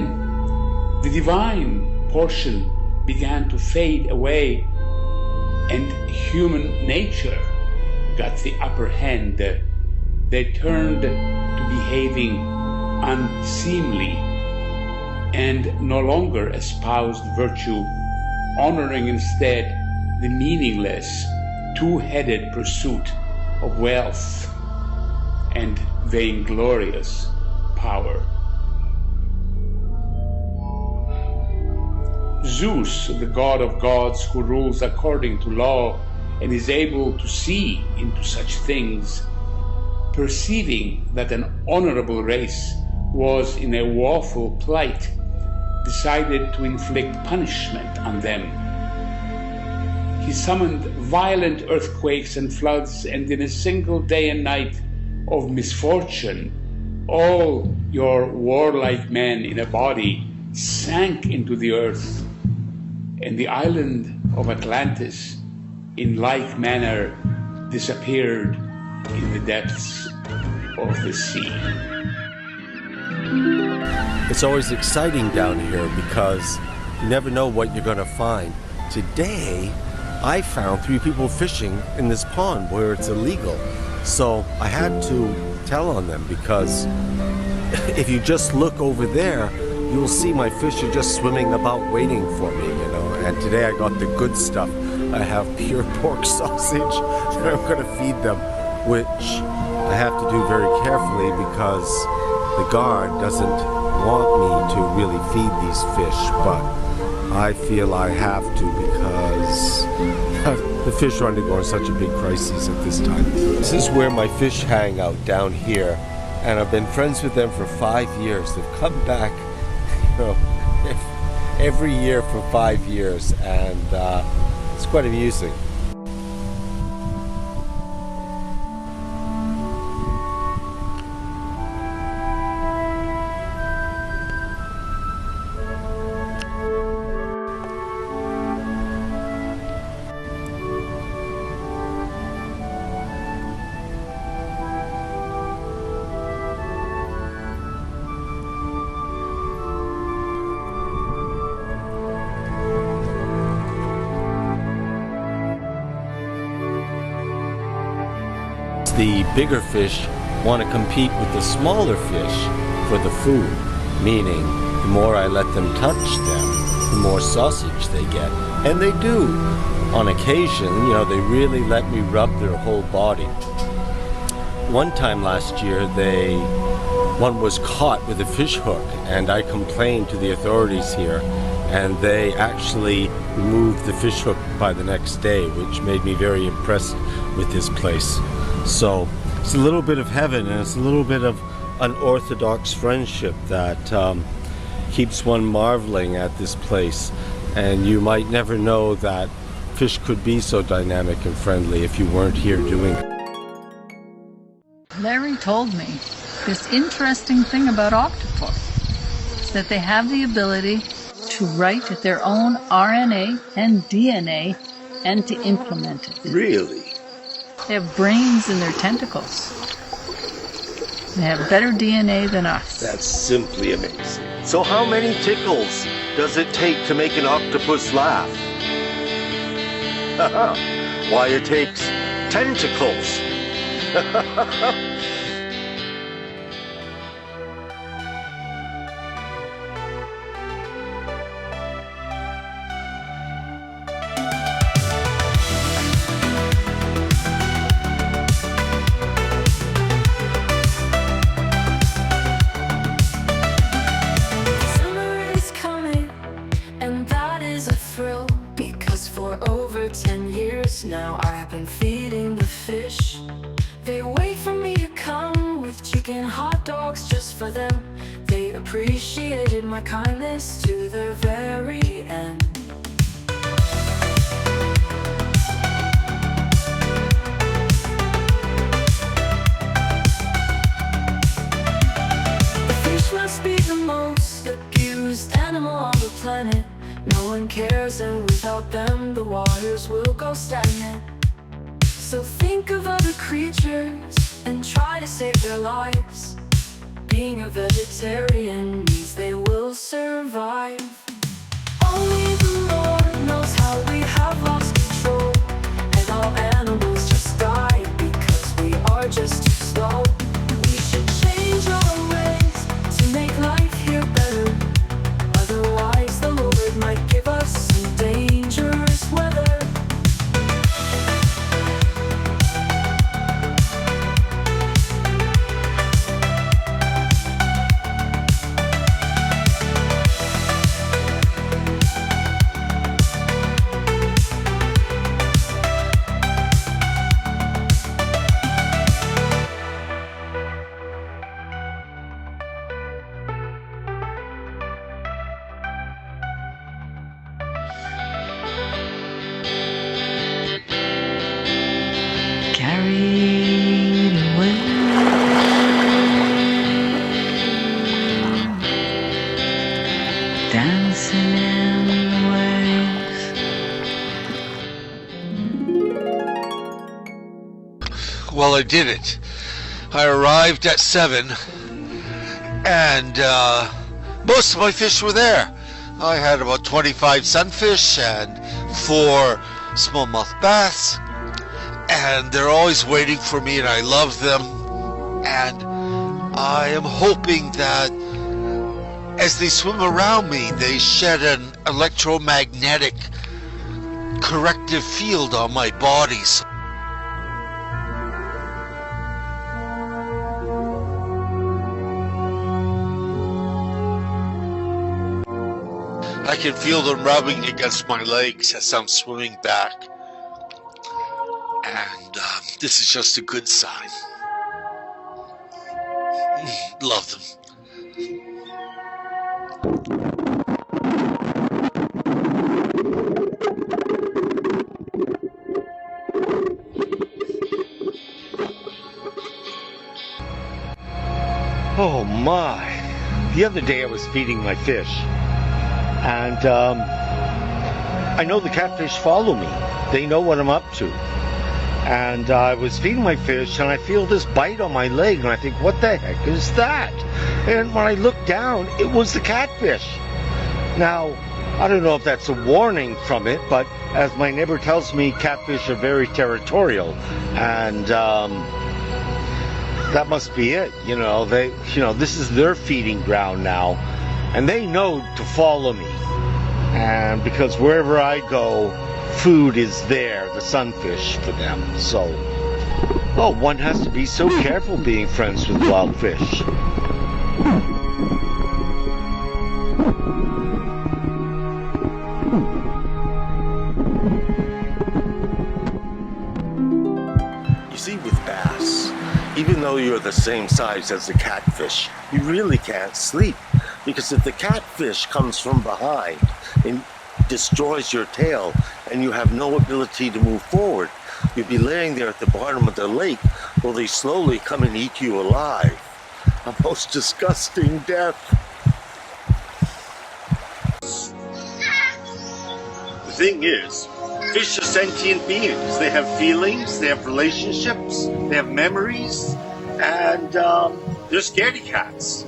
the divine portion began to fade away and human nature got the upper hand, they turned to behaving unseemly and no longer espoused virtue, honoring instead the meaningless, two-headed pursuit of wealth and vainglorious power. Zeus, the god of gods who rules according to law and is able to see into such things, perceiving that an honorable race was in a woeful plight, decided to inflict punishment on them. He summoned violent earthquakes and floods, and in a single day and night of misfortune, all your warlike men in a body sank into the earth, and the island of Atlantis in like manner disappeared in the depths of the sea. It's always exciting down here because you never know what you're going to find. Today, I found 3 people fishing in this pond where it's illegal. So I had to tell on them, because if you just look over there, you'll see my fish are just swimming about waiting for me, you know. And today I got the good stuff. I have pure pork sausage that I'm going to feed them, which I have to do very carefully because the guard doesn't want me to really feed these fish, but I feel I have to because the fish are undergoing such a big crisis at this time. This is where my fish hang out, down here, and I've been friends with them for 5 years. They've come back, you know, every year for 5 years, and it's quite amusing. The bigger fish want to compete with the smaller fish for the food, meaning the more I let them touch them, the more sausage they get. And they do. On occasion, you know, they really let me rub their whole body. One time last year, one was caught with a fish hook, and I complained to the authorities here, and they actually removed the fish hook by the next day, which made me very impressed with this place. So it's a little bit of heaven, and it's a little bit of unorthodox friendship that keeps one marveling at this place. And you might never know that fish could be so dynamic and friendly if you weren't here doing it. Larry told me this interesting thing about octopus is that they have the ability to write their own RNA and DNA and to implement it. Really? They have brains in their tentacles. They have better DNA than us. That's simply amazing. So how many tickles does it take to make an octopus laugh? Why, it takes tentacles. Now I've been feeding the fish. They wait for me to come with chicken hot dogs just for them. They appreciated my kindness to the very end. The fish must be the most abused animal on the planet. No one cares, and without them the waters will go stagnant. So think of other creatures and try to save their lives. Being a vegetarian means they will survive. Only the Lord knows how we have lost control, and all animals just die because we are just too slow. We should change our ways to make life here better. Otherwise the Lord might give us some dangerous weather. Carried away, dancing in the waves. Well, I did it. I arrived at 7, and most of my fish were there. I had about 25 sunfish and 4 smallmouth bass, and they're always waiting for me, and I love them. And I am hoping that as they swim around me, they shed an electromagnetic corrective field on my body. I can feel them rubbing against my legs as I'm swimming back. And this is just a good sign. Love them. Oh my. The other day I was feeding my fish, and I know the catfish follow me. They know what I'm up to. And I was feeding my fish, and I feel this bite on my leg, and I think, what the heck is that? And when I looked down, it was the catfish. Now, I don't know if that's a warning from it, but as my neighbor tells me, catfish are very territorial, and that must be it. This is their feeding ground now, and they know to follow me. And because wherever I go, food is there, the sunfish for them. So, one has to be so careful being friends with wild fish. You see, with bass, even though you're the same size as the catfish, you really can't sleep. Because if the catfish comes from behind and destroys your tail and you have no ability to move forward, you'll be laying there at the bottom of the lake while they slowly come and eat you alive. A most disgusting death. The thing is, fish are sentient beings. They have feelings, they have relationships, they have memories, and they're scaredy cats.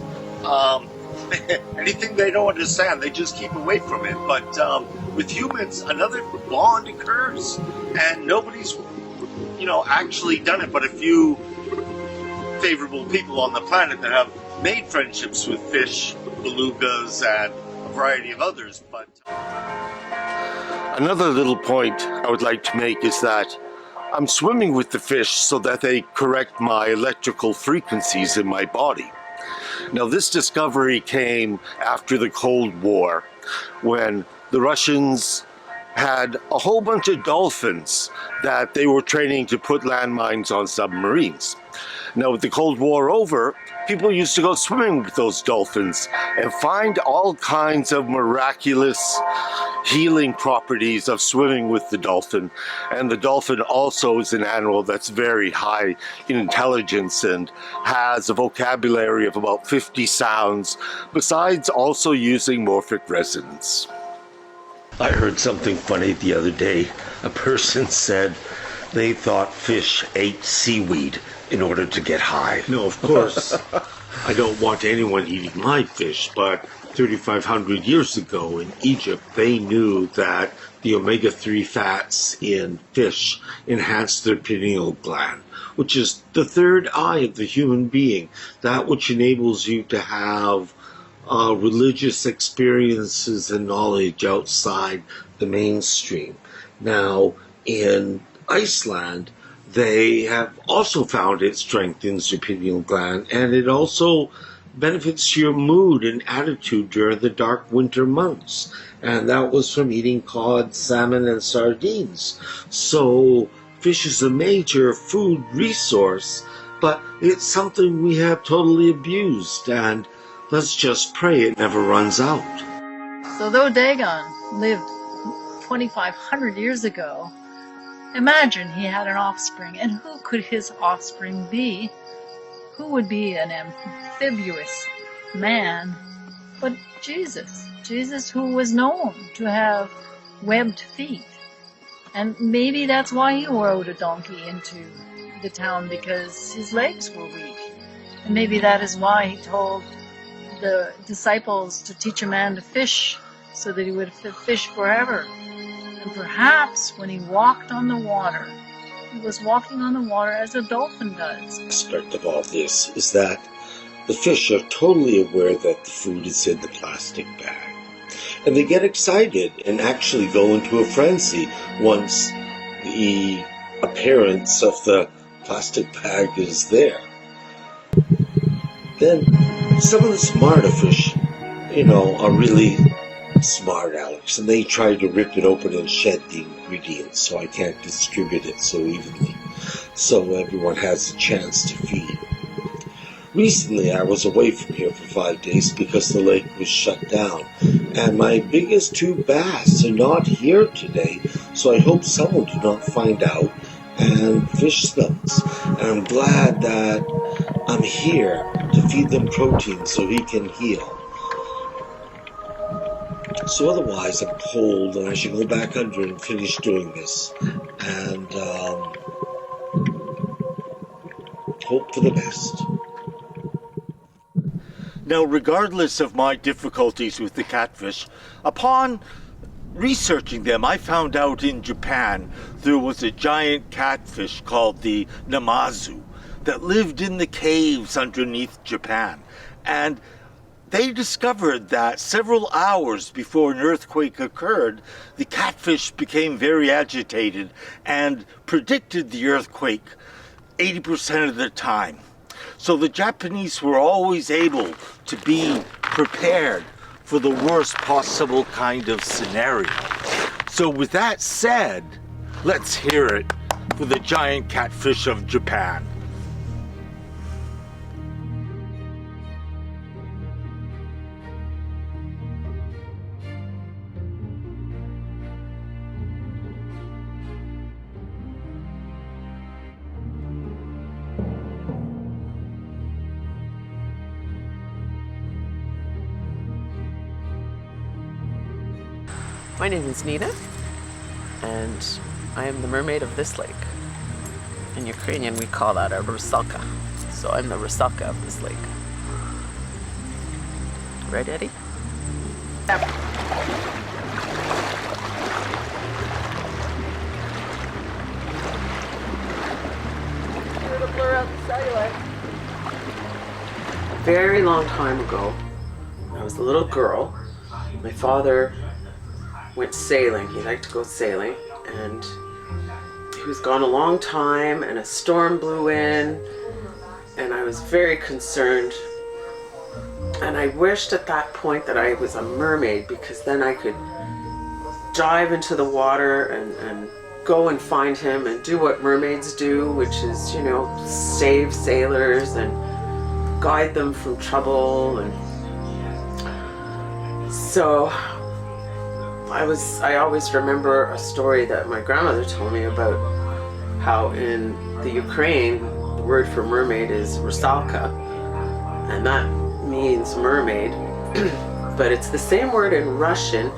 Anything they don't understand, they just keep away from it. But with humans, another bond occurs, and nobody's, actually done it but a few favorable people on the planet that have made friendships with fish, belugas, and a variety of others. But another little point I would like to make is that I'm swimming with the fish so that they correct my electrical frequencies in my body. Now, this discovery came after the Cold War, when the Russians had a whole bunch of dolphins that they were training to put landmines on submarines. Now, with the Cold War over, people used to go swimming with those dolphins and find all kinds of miraculous healing properties of swimming with the dolphin. And the dolphin also is an animal that's very high in intelligence and has a vocabulary of about 50 sounds, besides also using morphic resonance. I heard something funny the other day. A person said they thought fish ate seaweed in order to get high. No, of course, I don't want anyone eating my fish, but 3,500 years ago in Egypt, they knew that the omega-3 fats in fish enhance their pineal gland, which is the third eye of the human being, that which enables you to have religious experiences and knowledge outside the mainstream. Now, in Iceland, they have also found it strengthens your pineal gland, and it also benefits your mood and attitude during the dark winter months. And that was from eating cod, salmon, and sardines. So fish is a major food resource, but it's something we have totally abused, and let's just pray it never runs out. So though Dagon lived 2,500 years ago, imagine he had an offspring, and who could his offspring be? Who would be an amphibious man but Jesus? Jesus, who was known to have webbed feet. And maybe that's why he rode a donkey into the town, because his legs were weak. And maybe that is why he told the disciples to teach a man to fish, so that he would fish forever. And perhaps when he walked on the water, he was walking on the water as a dolphin does. The aspect of all this is that the fish are totally aware that the food is in the plastic bag. And they get excited and actually go into a frenzy once the appearance of the plastic bag is there. Then some of the smarter fish, are really smart, Alex, and they try to rip it open and shed the ingredients so I can't distribute it so evenly, so everyone has a chance to feed. Recently, I was away from here for 5 days because the lake was shut down, and my biggest 2 bass are not here today, so I hope someone did not find out and fish them. And I'm glad that I'm here to feed them protein so he can heal. So otherwise I'm cold and I should go back under and finish doing this. And hope for the best. Now, regardless of my difficulties with the catfish, upon researching them, I found out in Japan there was a giant catfish called the namazu that lived in the caves underneath Japan. And they discovered that several hours before an earthquake occurred, the catfish became very agitated and predicted the earthquake 80% of the time. So the Japanese were always able to be prepared for the worst possible kind of scenario. So with that said, let's hear it for the giant catfish of Japan. My name is Nina, and I am the mermaid of this lake. In Ukrainian, we call that a rusalka. So I'm the rusalka of this lake. Right, Eddie? Yep. Here to blur out the cellulite. A very long time ago, when I was a little girl, my father went sailing. He liked to go sailing, and he was gone a long time, and a storm blew in, and I was very concerned, and I wished at that point that I was a mermaid, because then I could dive into the water and go and find him and do what mermaids do, which is, you know, save sailors and guide them from trouble. And so I always remember a story that my grandmother told me about how in the Ukraine, the word for mermaid is rusalka, and that means mermaid, but it's the same word in Russian,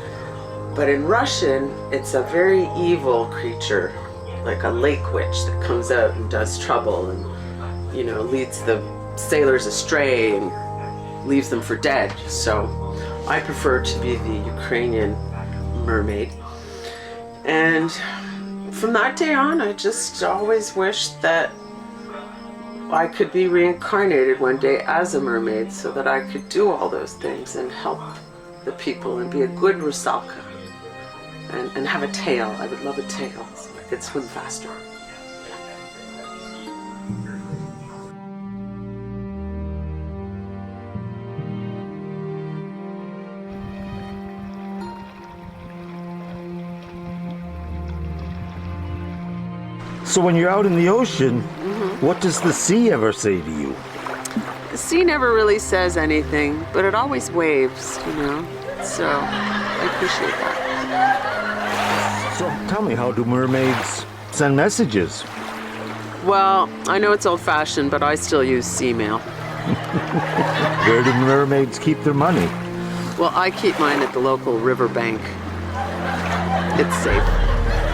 but in Russian, it's a very evil creature, like a lake witch that comes out and does trouble and, you know, leads the sailors astray and leaves them for dead. So I prefer to be the Ukrainian mermaid. And from that day on, I just always wished that I could be reincarnated one day as a mermaid so that I could do all those things and help the people and be a good rusalka and have a tail. I would love a tail so I could swim faster. So when you're out in the ocean, what does the sea ever say to you? The sea never really says anything, but it always waves, you know, so I appreciate that. So tell me, how do mermaids send messages? Well, I know it's old-fashioned, but I still use sea mail. Where do mermaids keep their money? Well, I keep mine at the local riverbank. It's safe.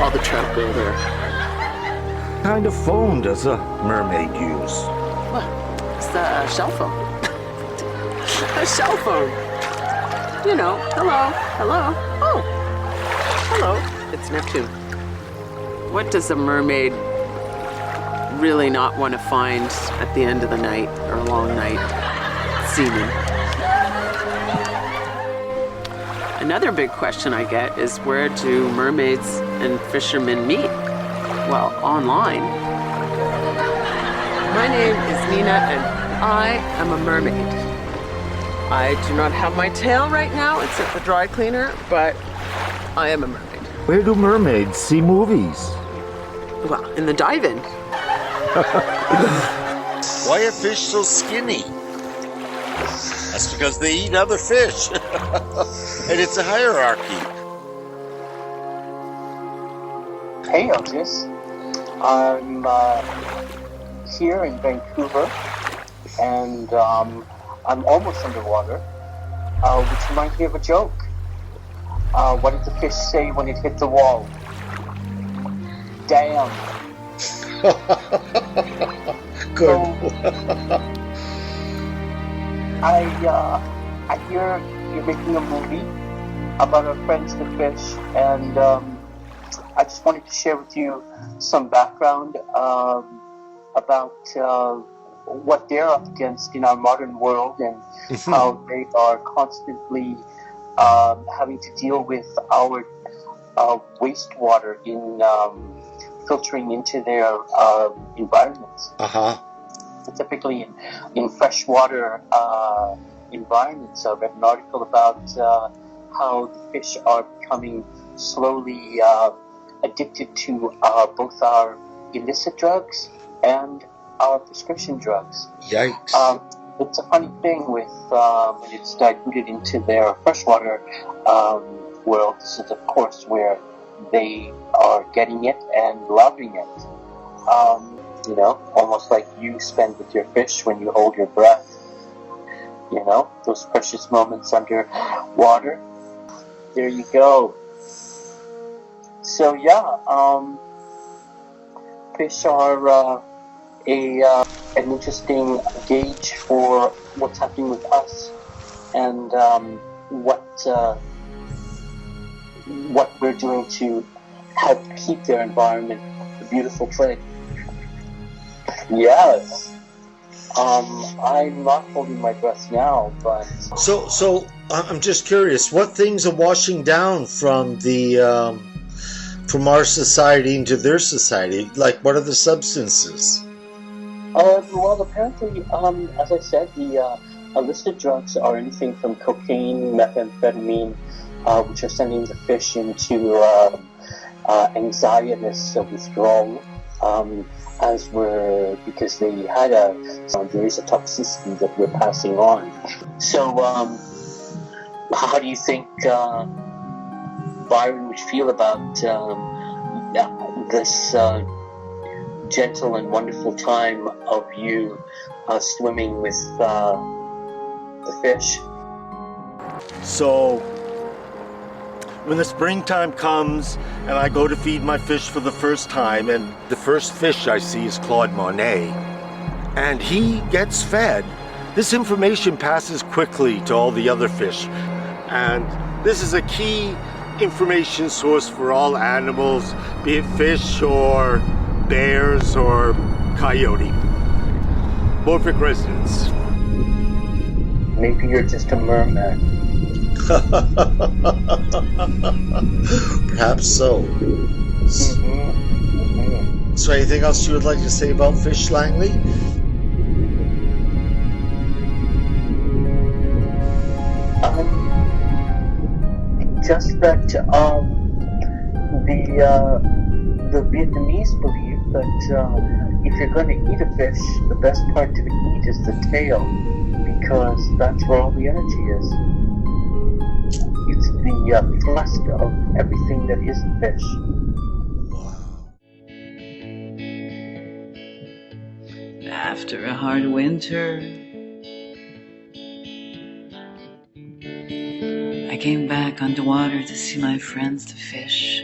All the trout go there. What kind of phone does a mermaid use? Well, it's a shell phone. A shell phone. You know, hello, hello, oh, hello. It's Neptune. What does a mermaid really not want to find at the end of the night or a long night? Semen. Another big question I get is, where do mermaids and fishermen meet? Well, online. My name is Nina and I am a mermaid. I do not have my tail right now, it's at the dry cleaner, but I am a mermaid. Where do mermaids see movies? Well, in the dive-in. Why are fish so skinny? That's because they eat other fish. And it's a hierarchy. Hey, Otis. I'm here in Vancouver and I'm almost underwater, which reminds me of a joke. What did the fish say when it hit the wall? Damn. Good. I hear you're making a movie about our friends the fish, and I just wanted to share with you some background about what they're up against in our modern world, and how they are constantly having to deal with our wastewater in filtering into their environments. Typically in freshwater environments. I read an article about how the fish are becoming slowly addicted to both our illicit drugs and our prescription drugs. Yikes. It's a funny thing with when it's diluted into their freshwater world. This is, of course, where they are getting it and loving it. You know, almost like you spend with your fish when you hold your breath. You know, those precious moments under water. There you go. So yeah, fish are an interesting gauge for what's happening with us, and what we're doing to help keep their environment a beautiful place. Yes. I'm not holding my breath now, but So I'm just curious, what things are washing down from the from our society into their society? Like, what are the substances? Well, apparently, as I said, the illicit drugs are anything from cocaine, methamphetamine, which are sending the fish into anxietous withdrawal, because they had there is a toxicity that we're passing on. So, how do you think Byron would feel about this gentle and wonderful time of you swimming with the fish? So when the springtime comes and I go to feed my fish for the first time, and the first fish I see is Claude Monet, and he gets fed, this information passes quickly to all the other fish. And this is a key information source for all animals, be it fish or bears or coyote. Morphic resonance. Maybe you're just a merman. Perhaps so. So anything else you would like to say about fish, Langley? Just that the Vietnamese believe that if you're going to eat a fish, the best part to eat is the tail, because that's where all the energy is. It's the thrust of everything that is fish. After a hard winter, I came back underwater to see my friends the fish.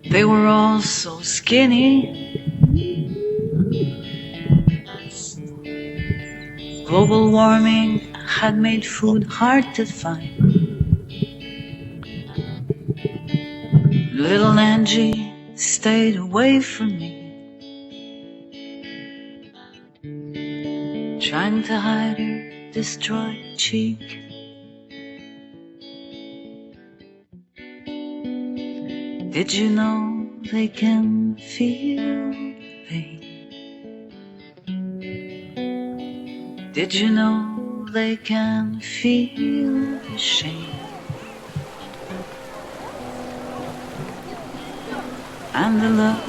They were all so skinny. Global warming had made food hard to find. Little Angie stayed away from me, trying to hide her destroyed cheek. Did you know they can feel pain? Did you know they can feel shame? And the love.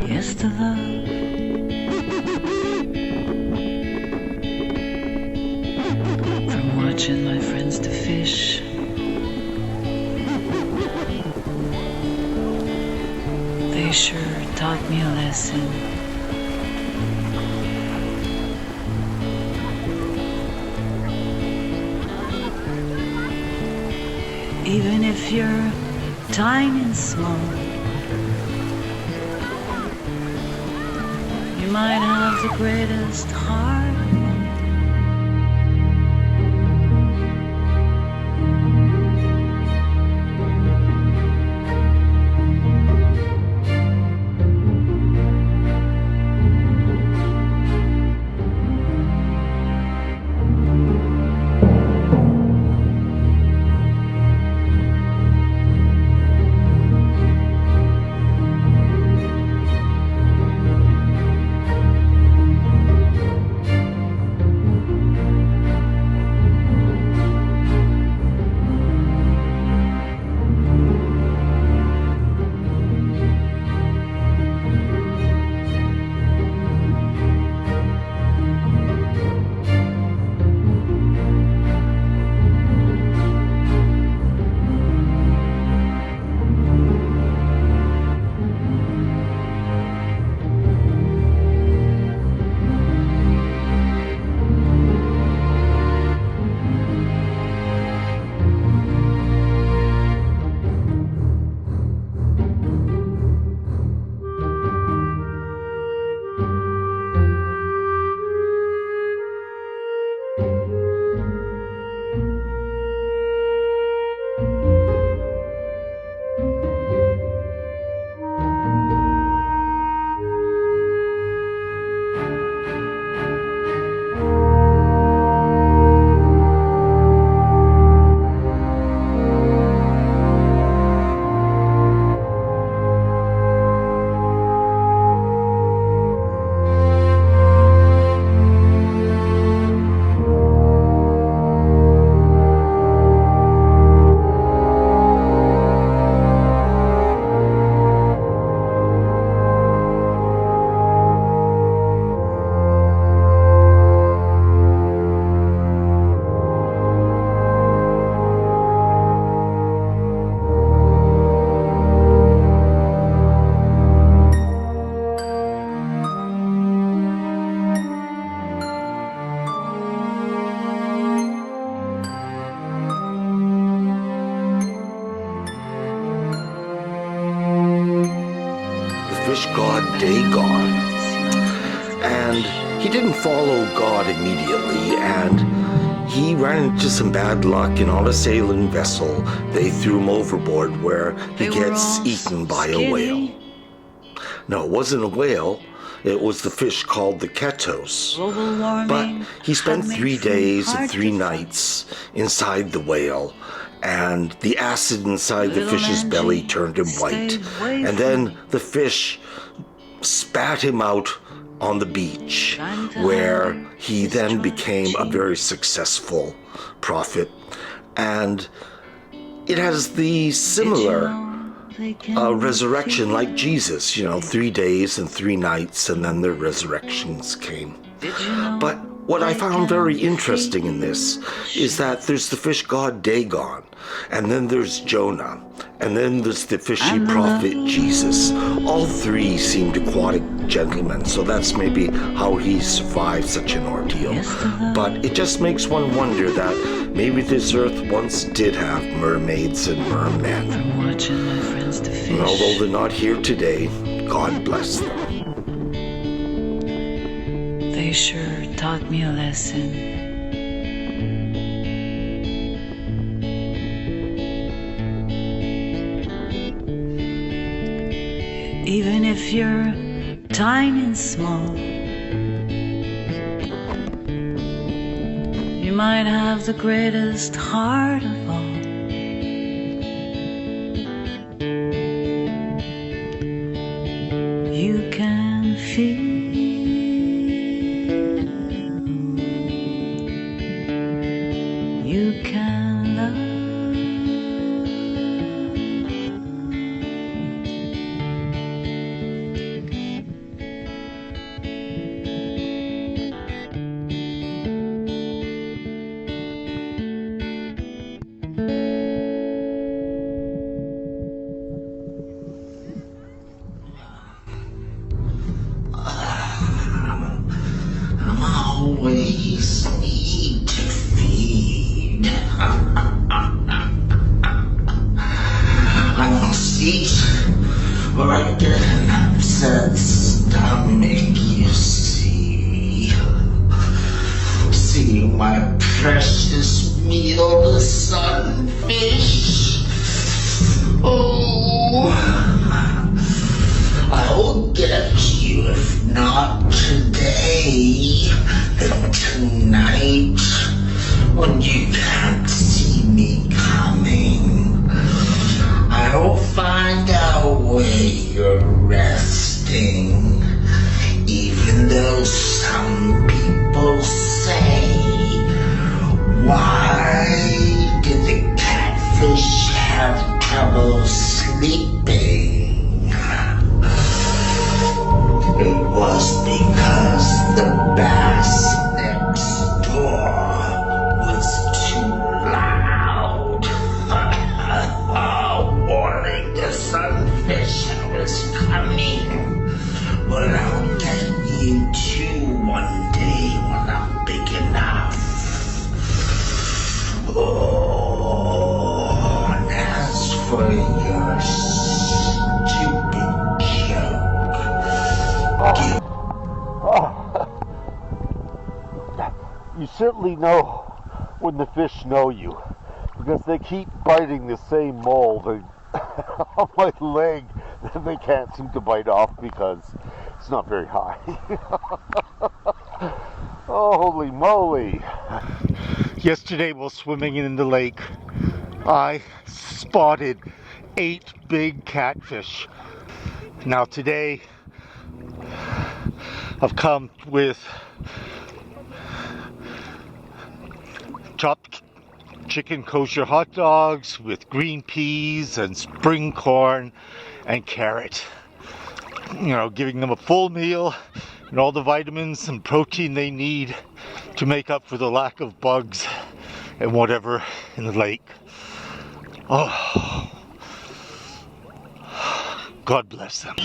Yes, the love. watching my friends to fish. They sure taught me a lesson. Even if you're tiny and small, you might have the greatest heart. fish god Dagon. And he didn't follow God immediately, and he ran into some bad luck, and on a sailing vessel, they threw him overboard where he gets eaten by a whale. No, it wasn't a whale. It was the fish called the Ketos. But he spent 3 days and 3 nights inside the whale, and the acid inside the fish's belly turned him white. And then the fish spat him out on the beach, where he then became a very successful prophet. And it has the similar resurrection like Jesus, 3 days and 3 nights, and then the resurrections came. But what I found very interesting in this is that there's the fish god Dagon, and then there's Jonah, and then there's the fishy prophet Jesus. All 3 seemed aquatic gentlemen, so that's maybe how he survived such an ordeal. But it just makes one wonder that maybe this earth once did have mermaids and mermen. And although they're not here today, God bless them. They sure taught me a lesson. Even if you're tiny and small, you might have the greatest heart of all. You can feel, you can love. always need to feed. I must eat, or I get an upset stomach, you see. See my precious meal, the sunfish. Oh, I'll get you, if not today, then tonight, when you can't see me coming. I'll find out where you're resting, even though some people say, why did the catfish have trouble sleeping? It was because the bass next door was too loud. Warning the sunfish I was coming. But I'll get you too one day when I'm big enough. Oh, and as for your stupid joke, You certainly know when the fish know you, because they keep biting the same mold on my leg that they can't seem to bite off because it's not very high. Oh, holy moly. Yesterday while swimming in the lake, I spotted 8 big catfish. Now today, I've come with chopped chicken kosher hot dogs with green peas and spring corn and carrot. You know, giving them a full meal and all the vitamins and protein they need to make up for the lack of bugs and whatever in the lake. Oh, God bless them.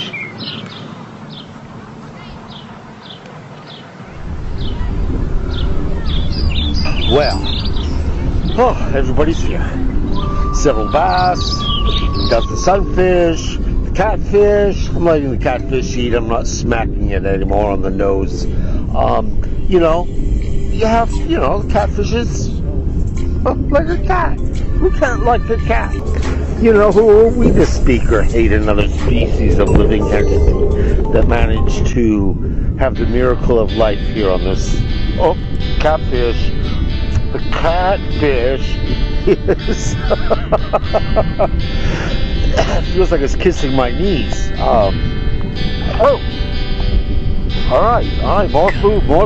Well, everybody's here. Several bass, got the sunfish, the catfish. I'm letting the catfish eat. I'm not smacking it anymore on the nose. You know, you have, the catfish is like a cat. Who can't like a cat? You know, who are we to speak or hate another species of living entity that managed to have the miracle of life here on this, catfish. The catfish is feels like it's kissing my knees. All right, more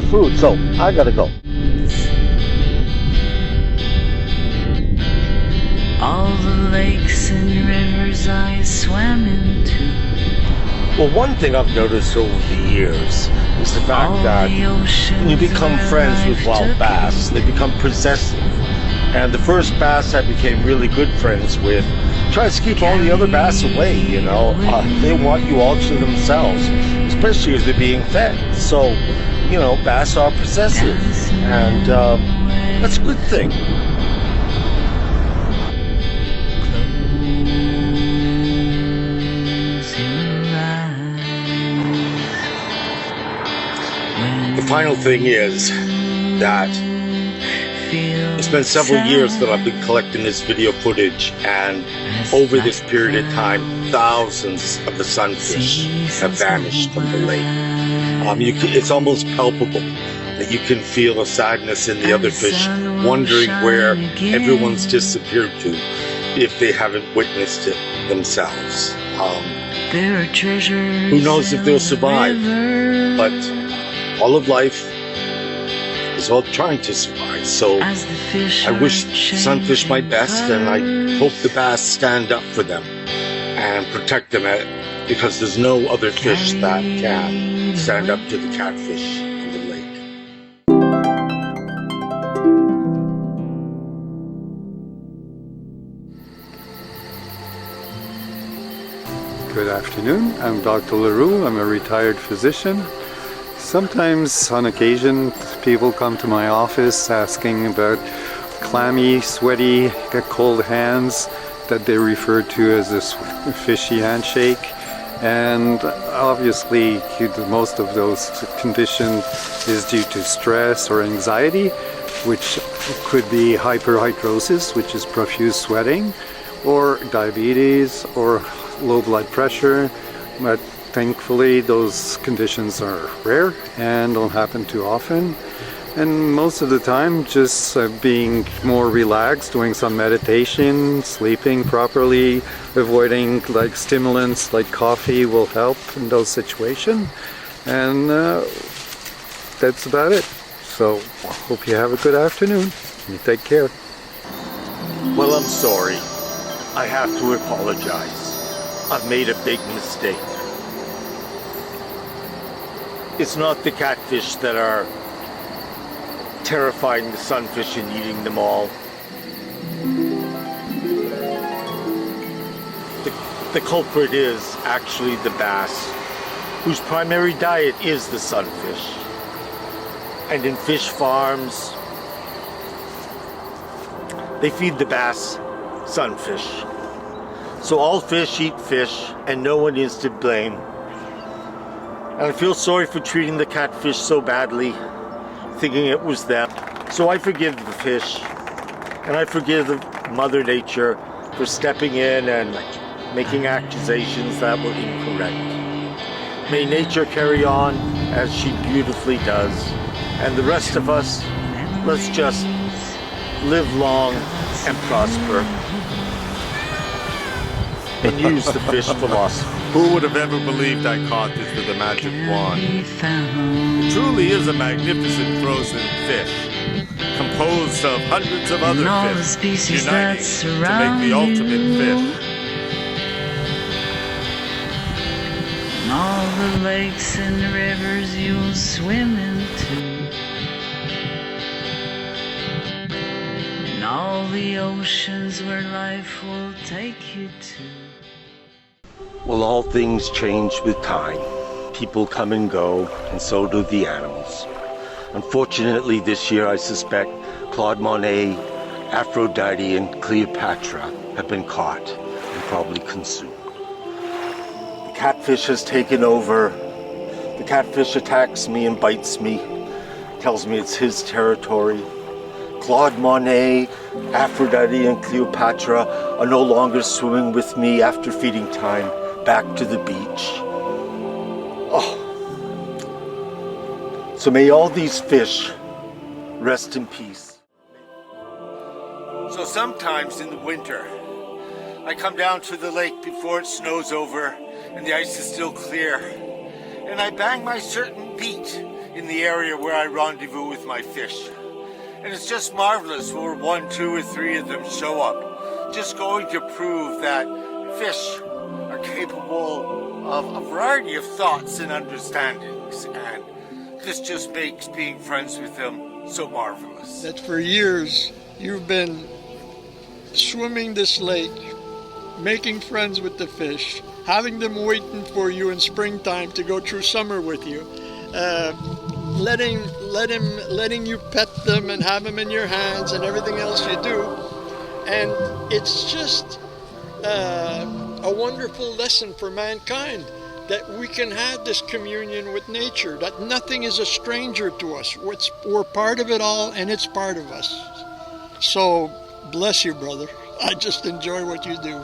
food. So I gotta go. All the lakes and rivers I swam into. Well, one thing I've noticed over the years is the fact that when you become friends with wild bass, they become possessive. And the first bass I became really good friends with tries to keep all the other bass away, They want you all to themselves, especially as they're being fed. So, bass are possessive, and that's a good thing. The final thing is that it's been several years that I've been collecting this video footage, and over this period of time, thousands of the sunfish have vanished from the lake. It's almost palpable that you can feel the sadness in the other fish, wondering where everyone's disappeared to if they haven't witnessed it themselves. Who knows if they'll survive, but all of life is all trying to survive. So I wish sunfish my best, and I hope the bass stand up for them and protect them, because there's no other fish that can stand up to the catfish in the lake. Good afternoon, I'm Dr. LaRue. I'm a retired physician. Sometimes, on occasion, people come to my office asking about clammy, sweaty, cold hands that they refer to as a fishy handshake. And obviously, most of those conditions is due to stress or anxiety, which could be hyperhidrosis, which is profuse sweating, or diabetes, or low blood pressure. But thankfully, those conditions are rare and don't happen too often. And most of the time, just being more relaxed, doing some meditation, sleeping properly, avoiding like stimulants like coffee will help in those situations. And that's about it. So hope you have a good afternoon. You take care. Well, I'm sorry. I have to apologize. I've made a big mistake. It's not the catfish that are terrifying the sunfish and eating them all. The culprit is actually the bass, whose primary diet is the sunfish. And in fish farms, they feed the bass sunfish. So all fish eat fish, and no one is to blame. And I feel sorry for treating the catfish so badly, thinking it was them. So I forgive the fish, and I forgive Mother Nature for stepping in and making accusations that were incorrect. May nature carry on as she beautifully does, and the rest of us, let's just live long and prosper and use the fish philosophy. Who would have ever believed I caught this with a magic wand? It truly is a magnificent frozen fish, composed of hundreds of other fish, uniting to make the ultimate fish. And all the lakes and rivers you'll swim into, and all the oceans where life will take you to. Well, all things change with time. People come and go, and so do the animals. Unfortunately, this year I suspect Claude Monet, Aphrodite, and Cleopatra have been caught and probably consumed. The catfish has taken over. The catfish attacks me and bites me, tells me it's his territory. Claude Monet, Aphrodite, and Cleopatra are no longer swimming with me after feeding time back to the beach. Oh. So may all these fish rest in peace. So sometimes in the winter, I come down to the lake before it snows over and the ice is still clear, and I bang my certain beat in the area where I rendezvous with my fish. And it's just marvelous where 1, 2, or 3 of them show up, just going to prove that fish are capable of a variety of thoughts and understandings, and this just makes being friends with them so marvelous. That for years you've been swimming this lake, making friends with the fish, having them waiting for you in springtime to go through summer with you, letting you pet them and have them in your hands and everything else you do. And it's just a wonderful lesson for mankind, that we can have this communion with nature, that nothing is a stranger to us. We're part of it all, and it's part of us. So bless you, brother. I just enjoy what you do.